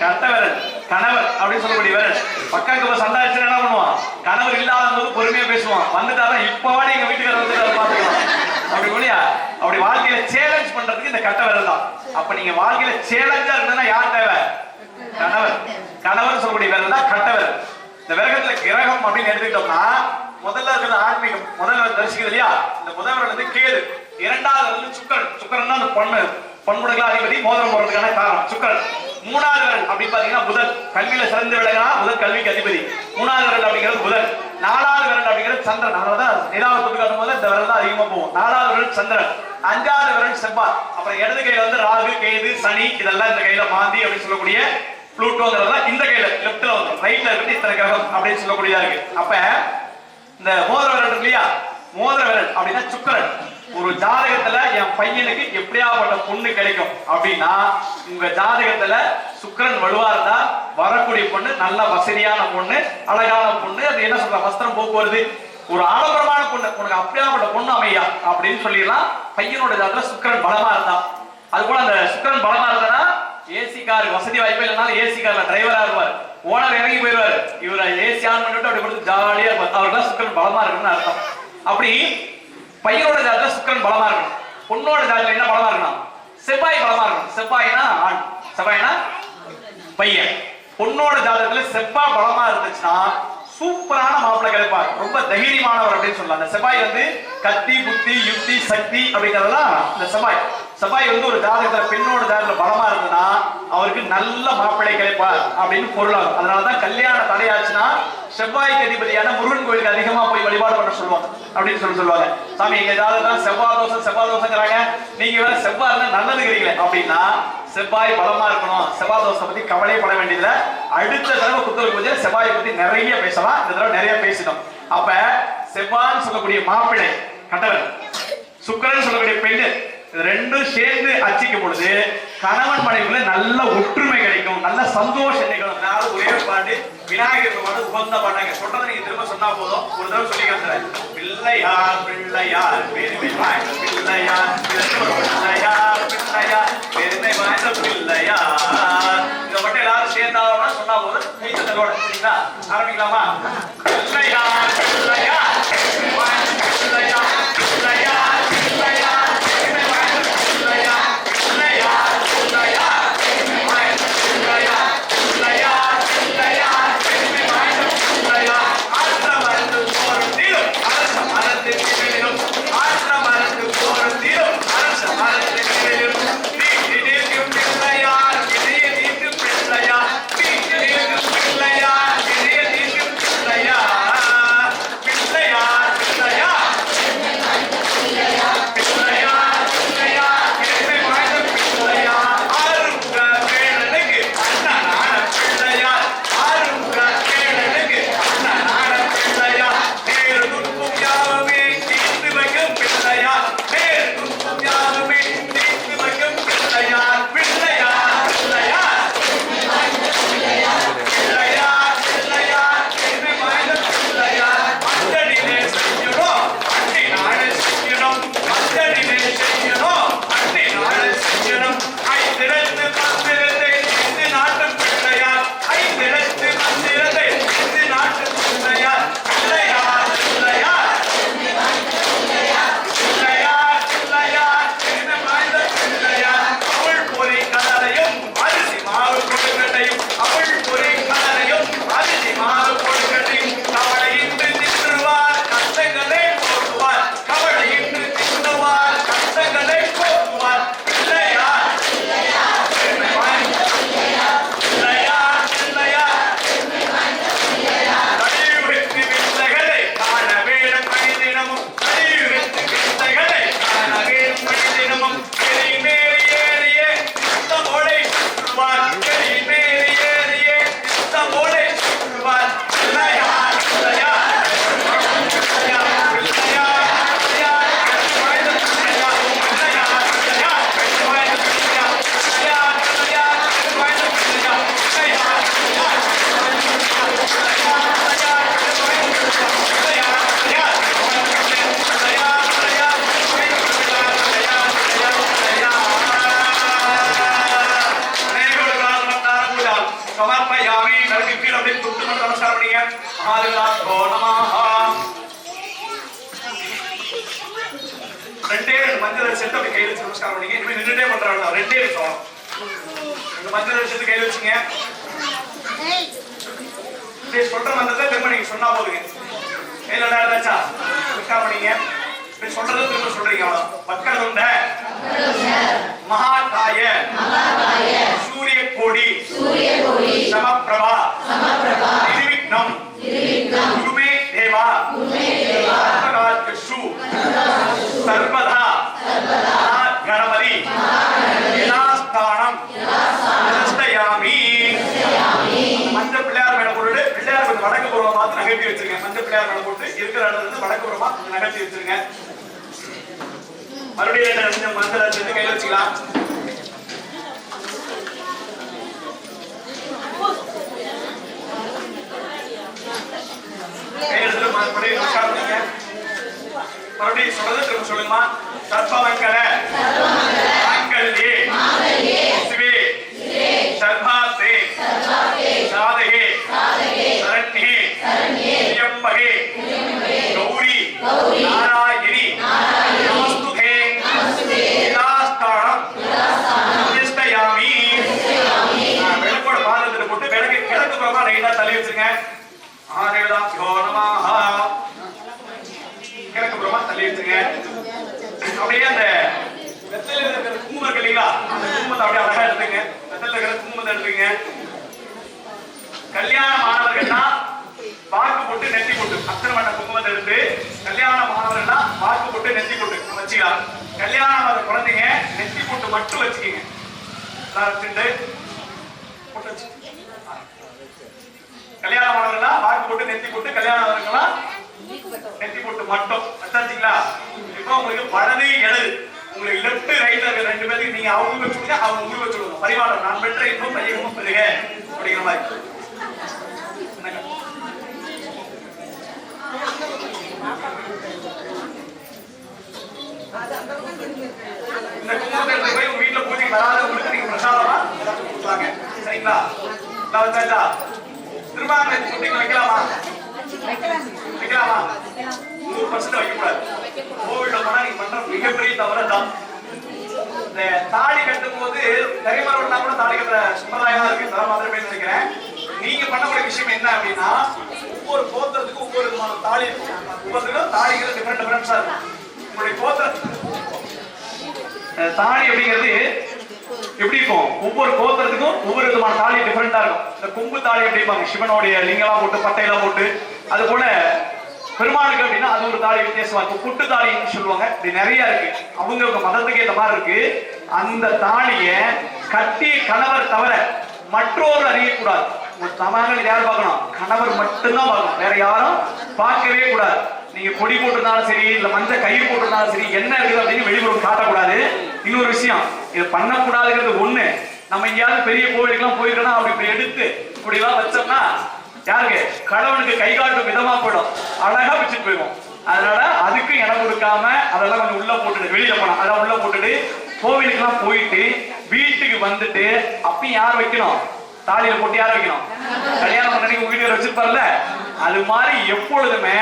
கட்ட விரல், கணவர் அப்படின்னு சொல்லக்கூடிய விரல். பக்காக்கு சண்டை ஆச்சுன்னா என்ன பண்ணுவான்? கணவர் இல்லாத போது பொறுமையா பேசுவான். வந்துட்டாதான் இப்பவாடி எங்க வீட்டுக்காரர் வந்துட்டாரு பாத்துக்கலாம் அப்படி இல்லையா? அப்படி வாழ்க்கையில சேலஞ்ச் பண்றதுக்கு இந்த கட்ட விரல் தான். அப்ப நீங்க வாழ்க்கையில சேலஞ்சா இருந்ததுன்னா யார் தேவை? கணவர். கணவர் சொல்லக்கூடிய விரல் தான் கட்ட விரல். இந்த விரகத்துல கிரகம் அப்படின்னு எடுத்துக்கிட்டோம்னா முதல்ல இருக்கிற ஆன்மீகம், முதல்ல தரிசிக்கிறது இல்லையா? இந்த முதல் விரல் வந்து கேது, இரண்டாவது விரல் சுக்கரன். சுக்கரன் தான் அந்த பண்புடுகள அதிபதி, மோதிரம் போடுறதுக்கான காரணம் சுக்கரன். மூணாவது விரல் அப்படின்னு பாத்தீங்கன்னா புதன், கல்வியில சிறந்து விளங்கினா புதன் கல்விக்கு அதிபதி. மூணாவது விரல் அப்படிங்கிறது புதன். நாலாவது விரல் அப்படிங்கிறது சந்திரன். அதனாலதான் நிலாவை தொட்டு காட்டும் போது இந்த விரல் தான் அதிகமா போகும். 4வது விரல் சந்திரன், 5வது விரல் செவ்வாய். அப்புறம் இடது கையில வந்து ராகு, கேது, சனி, இதெல்லாம் இந்த கையில மாந்தி அப்படின்னு சொல்லக்கூடிய புளூட்டோங்கிறதெல்லாம் இந்த கையில லெப்ட்ல வந்து, ரைட்ல இருக்கு இத்தனை கிரகம் அப்படின்னு சொல்லக்கூடியதா இருக்கு. அப்ப இந்த மோதிர விரல் இருக்கு இல்லையா? மோதிர விரல் அப்படின்னா சுக்கரன். ஒரு ஜாதகத்துல என் பையனுக்கு எப்படியாப்பட்ட பொண்ணு கிடைக்கும் அப்படின்னா உங்க ஜாதகத்துல சுக்கிரன் வலுவா இருந்தா வரக்கூடிய பொண்ணு நல்ல வசதியான பொண்ணு, அழகான பொண்ணு. அது என்ன சொல்ற, வஸ்திரம் போக்குவரத்து, ஒரு ஆடம்பரமான பொண்ணு, உனக்கு அப்படியாப்பட்ட பொண்ணு அமையா அப்படின்னு சொல்லிடலாம். பையனோட ஜாதகத்துல சுக்கிரன் பலமா இருந்தா. அது போல அந்த சுக்கிரன் பலமா இருந்தா ஏசி கார் வசதி வாய்ப்பு இல்லைனாலும் ஏசி கார்ல டிரைவரா இருப்பார், ஓனர் இறங்கி போயிடுவாரு, இவரை ஏசி ஆன் பண்ணிட்டு அப்படி கொடுத்து ஜாலியா இருப்பார். அவர்தான் சுக்கிரன் பலமா இருக்குன்னு அர்த்தம். அப்படி பையனோட ஜாதகத்துல சுக்கிரன் பலமா இருக்கணும். பொண்ணோட ஜாதகத்துல என்ன பலமா இருக்கணும்? செவ்வாய் பலமா இருக்கணும். செவ்வாய்னா ஆண், செவ்வாய்னா பையன். பொண்ணோட ஜாதகத்துல செவ்வாய் பலமா இருந்துச்சுன்னா சூப்பரான மாப்பிள்ளை கிடைப்பார், ரொம்ப தைரியமானவர் அப்படின்னு சொல்லலாம். அந்த செவ்வாய் வந்து கத்தி, புத்தி, யுக்தி, சக்தி அப்படிங்கறதெல்லாம் இந்த செவ்வாய். செவ்வாய் வந்து ஒரு ஜாதகத்துல பெண்ணோட ஜாதகத்துல பலமா இருந்ததுன்னா அவருக்கு நல்ல மாப்பிள்ளை கிடைப்பார் அப்படின்னு பொருளாகும். அதனாலதான் கல்யாணம் தடையாச்சுன்னா செவ்வாய்க்கு அதிபதியான முருகன் கோயிலுக்கு அதிகமா போய் வழிபாடு பண்ண சொல்லுவாங்க அப்படின்னு சொல்லுவாங்க. சாமி எங்க ஜாதகத்துல செவ்வாய் தோசைங்கிறாங்க, நீங்க வேற செவ்வாய் நல்லதுங்கிறீங்களே அப்படின்னா செவ்வாய் பலமா இருக்கணும். செவ்வாய் தோசை பத்தி கவலையே பட வேண்டியதுல. அடுத்த தடவை புத்தக பூஜை செவ்வாயை பத்தி நிறைய பேசலாம். இந்த தடவை நிறைய பேசினோம். அப்ப செவ்வாய்னு சொல்லக்கூடிய மாப்பிள்ளை கட்டவன், சுக்கிரன் சொல்லக்கூடிய பெண்ணு, ரெண்டும் சேர்ந்து அச்சிக்கும் பொழுது கணவன் மனைவிக்குள்ள நல்ல ஒற்றுமை கிடைக்கும், நல்ல சந்தோஷம் நிகழும். ஒரே பாட்டு விநாயகர் பாட்டு உகந்த பாட்டாங்க. சொல்றதை நீங்க திரும்ப சொன்னா போதும். ஒரு தடவை சொல்லி காட்டுறேன். பிள்ளையார் பிள்ளையார் பெருமை வாய்ந்த பிள்ளையார், பிள்ளையார் பிள்ளையார் பெருமை வாய்ந்த பிள்ளையார். இதை மட்டும் எல்லாரும் சேர்ந்தாலும் சொன்னா போதும். கைத்தட்டலோட சரிங்களா? ஆரம்பிக்கலாமா? பிள்ளையார் பிள்ளையார் பிள்ளையார் பிள்ளையார் பிள்ளையார் பிள்ளையார் மறுபடியும் தொட்டு மட்டும் நமஸ்காரம் பண்ணீங்க. மகாதேவா நமஹ. ரெண்டே மஞ்சள் செட்டு அப்படி கையில் வச்சு நமஸ்காரம் பண்ணீங்க. இனிமேல் நின்றுட்டே பண்றாங்க. ரெண்டே நிமிஷம் இந்த மஞ்சள் செட்டு கையில் வச்சுங்க. சொல்ற மந்திரத்தை திரும்ப நீங்க சொன்னா போதுங்க. கையில நடந்தாச்சா நமஸ்காரம் பண்ணீங்க. சொல்றதை திரும்ப சொல்றீங்க. மக்கள் உண்ட மகாகாய சூரிய கோடி சமப்பிரபா நிர்விக்னம் குருமே தேவா சர்வகார்யஷு சர்வதா கணபதி யதாஸ்தானம் பிரதிஷ்டயாமி. மஞ்சள் பிள்ளையார் மேல போட்டு பிள்ளையார் கொஞ்சம் வடக்கு புறமா பார்த்து நகர்த்தி வச்சிருங்க. மஞ்சள் பிள்ளையார் மேல போட்டு இருக்கிற இடத்துல இருந்து வடக்கு புறமா நகர்த்தி வச்சிருங்க. மறுபடியும் மஞ்சள் சேர்த்து கையில் வச்சுக்கலாம். மறுபடியும் சொல்றது திரும்ப சொல்லுமா. சர்வமங்கல மாங்கல்யே சிவே சர்வார்த்தே சாதகே சரண்யே த்ரியம்பகே கௌரி நாராயணி நமஸ்துதே யதாஸ்தானம் பிரதிஷ்டயாமி. விளக்கோட பாதத்துல போட்டு விளக்கு கிழக்கு புறமா ரைட்டா தள்ளி வச்சுங்க. மகாதேவதாபியோ நமஹ. கிழக்கு புறமா தள்ளி வச்சுங்க. அப்படியே அந்த வெத்தலையில இருக்கிற குங்குமம் இருக்கு இல்லைங்களா, அந்த குங்குமத்தை அப்படியே அழகா எடுத்துங்க. வெத்தலையில இருக்கிற குங்குமத்தை எடுத்துங்க. கல்யாண மாணவர்கள்னா வாக்கு போட்டு நெத்தி போட்டு அத்தனை வண்ண குங்குமத்தை எடுத்து கல்யாண மாணவர்கள்னா வாக்கு போட்டு நெத்தி போட்டு வச்சுக்கலாம். கல்யாணம் குழந்தைங்க நெத்தி போட்டு மட்டும் வச்சுக்கீங்க. கல்யாண மாணவர்கள்னா வாக்கு போட்டு நெத்தி போட்டு கல்யாணம் நெத்தி போட்டு மட்டும் வச்சாச்சுங்களா. இப்போ உங்களுக்கு வலது இடது உங்களுக்கு லெப்ட் ரைட்ல இருக்க ரெண்டு பேருக்கு நீங்க அவங்க வச்சுடுங்க, அவங்க உங்களுக்கு வச்சுடுங்க. பரிவாரம் நான் பெற்ற இன்னும் பையனும் பெருக அப்படிங்கிற மாதிரி. இந்த குங்குமத்தை போய் உங்க வீட்டுல பூஜை வராதவங்களுக்கு நீங்க பிரசாதமா ஏதாச்சும் கொடுக்கலாங்க. சரிங்களா? வச்சாச்சா திரும்ப குட்டிங்க வைக்கலாமா? வைக்கலாமா? 100% வைக்கக்கூடாது. கோவில்ல போனா நீங்க பண்ற மிகப்பெரிய தவறு தான். இந்த தாலி கட்டும் போது கரிமரம்னா கூட தாலி கட்டுற சம்பிரதாயம் இருக்கு. தர மாதிரி நினைக்கிறேன். நீங்க பண்ணக்கூடிய விஷயம் என்ன அப்படின்னா ஒவ்வொரு கோத்திரத்துக்கும் ஒவ்வொரு விதமான தாலி இருக்கும். ஒவ்வொருத்தருக்கும் தாலிகள் டிஃபரெண்டா இருக்கும். உங்களுடைய கோத்திர தாலி அப்படிங்கிறது எப்படி இருக்கும்? ஒவ்வொரு கோத்திரத்துக்கும் ஒவ்வொரு விதமான தாலி டிஃபரெண்டா இருக்கும். இந்த கொம்பு தாலி அப்படிம்பாங்க, சிவனுடைய லிங்கெல்லாம் போட்டு பட்டையெல்லாம் போட்டு. அது போல பெருமாளுக்கு அப்படின்னா அது ஒரு தாலி வித்தியாசமா இருக்கும். புட்டு தாலின்னு சொல்லுவாங்க. இப்படி நிறைய இருக்கு. அவங்க மதத்துக்கு ஏற்ற மாதிரி இருக்கு. அந்த தாலிய கட்டி கணவர் தவிர மற்றொரு அறியக்கூடாது. சமயங்கள் யார் பார்க்கணும்? கணவர் மட்டும்தான் பார்க்கணும். வேற யாரும் பார்க்கவே கூடாது. நீங்க கொடி போட்டிருந்தாலும் சரி, இல்ல மஞ்சள் கயிறு போட்டிருந்தாலும் சரி, என்ன இருக்குது அப்படின்னு வெளிப்புறம் காட்டக்கூடாது. இன்னொரு விஷயம், இது பண்ணக்கூடாதுங்கிறது ஒண்ணு. நம்ம எங்கேயாவது பெரிய கோவிலுக்கெல்லாம் போயிருக்கோம்னா அப்படி எடுத்து இப்படி எல்லாம் வச்சோம்னா யாருக்கு கடவுளுக்கு கை காட்டும் விதமா போயிடும், அழகா வச்சுட்டு போயிடும். அதனால அதுக்கு இடம் கொடுக்காம அதெல்லாம் கொஞ்சம் உள்ள போட்டுட்டு வெளியில போனோம். அதெல்லாம் உள்ள போட்டுட்டு கோவிலுக்கு எல்லாம் போயிட்டு வீட்டுக்கு வந்துட்டு அப்பயும் யார் வைக்கணும்? தாலியில போட்டு யார் வைக்கணும்? கல்யாணம் பண்ணி உங்க வீட்டுல வச்சிருப்பார்ல, அது மாதிரி எப்பொழுதுமே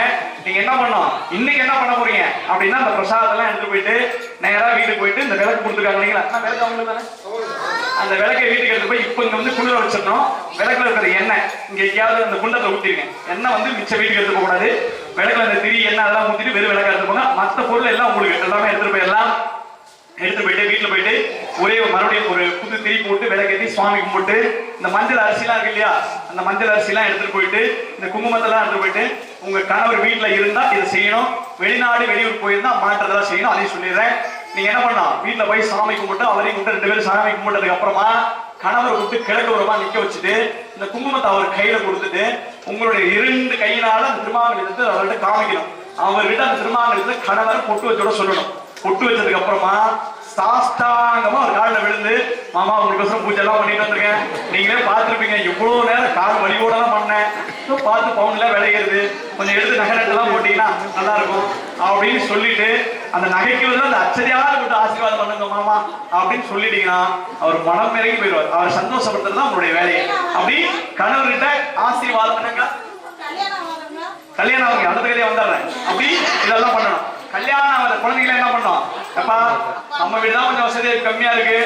நீங்க என்ன பண்ணணும்? இன்னைக்கு என்ன பண்ண போறீங்க அப்படின்னா அந்த பிரசாதத்தெல்லாம் எடுத்து போயிட்டு நேரா வீட்டுக்கு போயிட்டு இந்த விளக்கு கொடுத்துருக்காங்க இல்லைங்களா, விளக்கு அவங்களுக்கு தானே, அந்த விளக்கை வீட்டுக்கு எடுத்து போய் இப்ப இங்க வந்து குளிர வச்சிடணும். விளக்குல இருக்கிற எண்ணெய் இங்க எங்கேயாவது அந்த குண்டத்தை ஊத்திருங்க. எண்ணெய் வந்து மிச்ச வீட்டுக்கு எடுத்துக்க கூடாது. விளக்குல அந்த திரி எண்ணெய் அதெல்லாம் ஊத்திட்டு வெறும் விளக்கா எடுத்துப்போங்க. மற்ற பொருள் எல்லாம் உங்களுக்கு எல்லாமே எடுத்துட்டு போயிடலாம். எடுத்து போயிட்டு வீட்டுல போயிட்டு ஒரே மறுபடியும் ஒரு புது திரி போட்டு விளக்கேற்றி சுவாமி கும்பிட்டு இந்த மஞ்சள் அரிசிலாம் இருக்கு இல்லையா, அந்த மஞ்சள் அரிசிலாம் எடுத்துட்டு போயிட்டு இந்த குங்குமத்தெல்லாம் எடுத்துட்டு போயிட்டு உங்க கணவர் வீட்டுல இருந்தா இதை செய்யணும். வெளிநாடு வெளியூர் போயிருந்தா மாற்றதெல்லாம் செய்யணும். அதையும் சொல்லிடுறேன். நீங்க என்ன பண்ணலாம்? வீட்டுல போய் சாமி கும்பிட்டு அவரையும் கும்பிட்டு 2 பேரும் சாமி கும்பிட்டதுக்கு அப்புறமா கணவரை கூப்பிட்டு கிழக்கு உரமா நிக்க வச்சுட்டு இந்த குங்குமத்தை அவர் கையில கொடுத்துட்டு உங்களுடைய 2 கையினால அந்த திருமாங்கலத்தை அவர்கிட்ட காமிக்கணும். அவர்கிட்ட அந்த திருமாங்கலத்தை கணவர் பொட்டு வச்சோட சொல்லணும். பொட்டு வச்சதுக்கு அப்புறமா சாஷ்டாங்கமா ஒரு காலில் விழுந்து, மாமா உங்களுக்கு பூஜை எல்லாம் பண்ணிட்டு வந்திருக்கேன், நீங்களே பார்த்துருப்பீங்க எவ்வளவு நேரம் கால் வலியோட தான் பண்ணேன், பார்த்து பவுன்ல விளையிறது, கொஞ்சம் எடுத்து நகை நட்டெல்லாம் போட்டீங்கன்னா நல்லா இருக்கும் அப்படின்னு சொல்லிட்டு அந்த நகைக்கு வந்து அந்த அச்சரியாக விட்டு ஆசீர்வாதம் பண்ணுங்க மாமா அப்படின்னு சொல்லிட்டீங்கன்னா அவர் மனம் இறங்கி போயிடுவார். அவர் சந்தோஷப்படுத்துறது தான் உங்களுடைய வேலையை. அப்படி கணவர்கிட்ட ஆசீர்வாதம் பண்ணுங்க. கல்யாணம் ஆகுங்க, அடுத்த கதையை வந்துடுறேன். அப்படி இதெல்லாம் பண்ணணும். கல்யாணம் ஆகிற குழந்தைகளை என்ன பண்ணோம்? அப்பா நம்ம வீடுதான் கொஞ்சம் வசதி கம்மியா இருக்கு,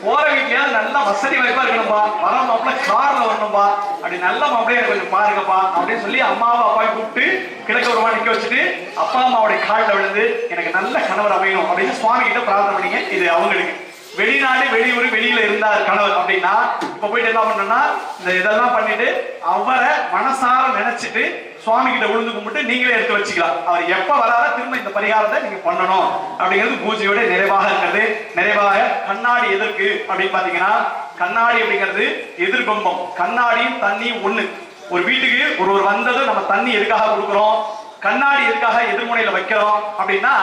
போற வீட்லயாவது நல்லா வசதி வாய்ப்பா இருக்கணும்பா, வர மாப்பிள்ள கார்ல வரணும்பா, அப்படி நல்ல மாப்பிள்ளைய கொஞ்சம் பாருங்கப்பா அப்படின்னு சொல்லி அம்மாவை அப்பாவை கூப்பிட்டு கிழக்கு ஒரு நிக்க வச்சுட்டு அப்பா அம்மாவுடைய காலில் விழுந்து எனக்கு நல்ல கணவர் அமையணும் அப்படின்னு சுவாமி கிட்ட பிரார்த்தனை பண்ணீங்க. இது அவங்களுக்கு. வெளிநாடு வெளியூர் வெளியில இருந்தார் கணவர் அப்படின்னா இப்ப போயிட்டு என்ன பண்ணணும்னா இந்த இதெல்லாம் பண்ணிட்டு அவரை மனசார நினைச்சிட்டு சுவாமி கிட்ட விழுந்து கும்பிட்டு நீங்களே எடுத்து வச்சுக்கலாம். அவர் எப்ப வராத திரும்ப இந்த பரிகாரத்தை நீங்க பண்ணணும் அப்படிங்கிறது பூஜையோட நிறைவாக இருக்கிறது. நிறைவாக கண்ணாடி எதற்கு அப்படின்னு பாத்தீங்கன்னா, கண்ணாடி அப்படிங்கிறது எதிர்பம்பம். கண்ணாடியும் தண்ணியும் ஒண்ணு. ஒரு வீட்டுக்கு ஒரு வந்ததும் நம்ம தண்ணி எதுக்காக கொடுக்குறோம், கண்ணாடி எதுக்காக எதிர்முனையில வைக்கிறோம் அப்படின்னா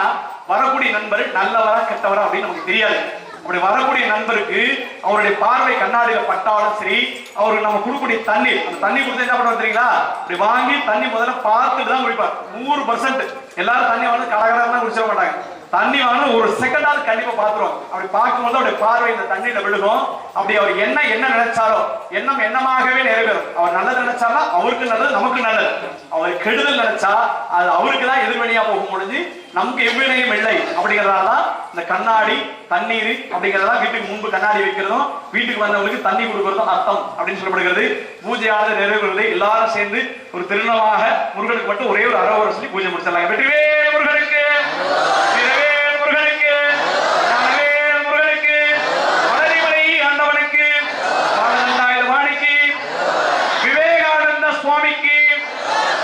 வரக்கூடிய நண்பர் நல்லவரா கெட்டவரா அப்படின்னு நமக்கு தெரியாது. அப்படி வரக்கூடிய நண்பருக்கு அவருடைய பார்வை கண்ணாடியில பட்டாலும் சரி, அவருக்கு நம்ம கொடுக்கக்கூடிய தண்ணீர், அந்த தண்ணி கொடுத்து என்ன பண்ணுவோம் தெரியுங்களா, அப்படி வாங்கி தண்ணி முதல்ல பார்த்துட்டு தான் குடிப்பார். 100% எல்லாரும் தண்ணி வந்து கடகடலாம் குடிச்சிட மாட்டாங்க. தண்ணி வாங்க ஒரு செகண்டாவது கண்டிப்பா பாத்துருவாங்க. அப்படி பார்க்கும்போது அவருடைய பார்வை இந்த தண்ணியில விழுகும். அப்படி அவர் என்ன நினைச்சாரோ எண்ணம் எண்ணமாகவே நிறைவேறும். அவர் நல்லது நினைச்சாரா அவருக்கு நல்லது, நமக்கு நல்லது. அவர் கெடுதல் நினைச்சா அது அவருக்கு தான் எதிர்வினையா போக முடிஞ்சு நமக்கு எவ்வினையும் இல்லை. அப்படிங்கிறதால தான் இந்த கண்ணாடி தண்ணீர் அப்படிங்கிறதா வீட்டுக்கு முன்பு கண்ணாடி வைக்கிறதும் வீட்டுக்கு வந்தவங்களுக்கு தண்ணி கொடுக்கறதும் அர்த்தம் அப்படின்னு சொல்லப்படுகிறது. பூஜையானது நிறைவேறுவது எல்லாரும் சேர்ந்து ஒரு திருநாளாக முருகனுக்கு மட்டும் ஒரே ஒரு அரோவரை சொல்லி பூஜை முடிச்சிடலாம். வெற்றிவேல் முருகனுக்கு, வீரவேல் முருகனுக்கு, ஞானவேல் முருகனுக்கு, வளரிமலை ஆண்டவனுக்கு, வாணிக்கு, விவேகானந்த சுவாமிக்கு,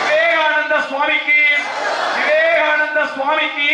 விவேகானந்த சுவாமிக்கு, விவேகானந்த சுவாமிக்கு.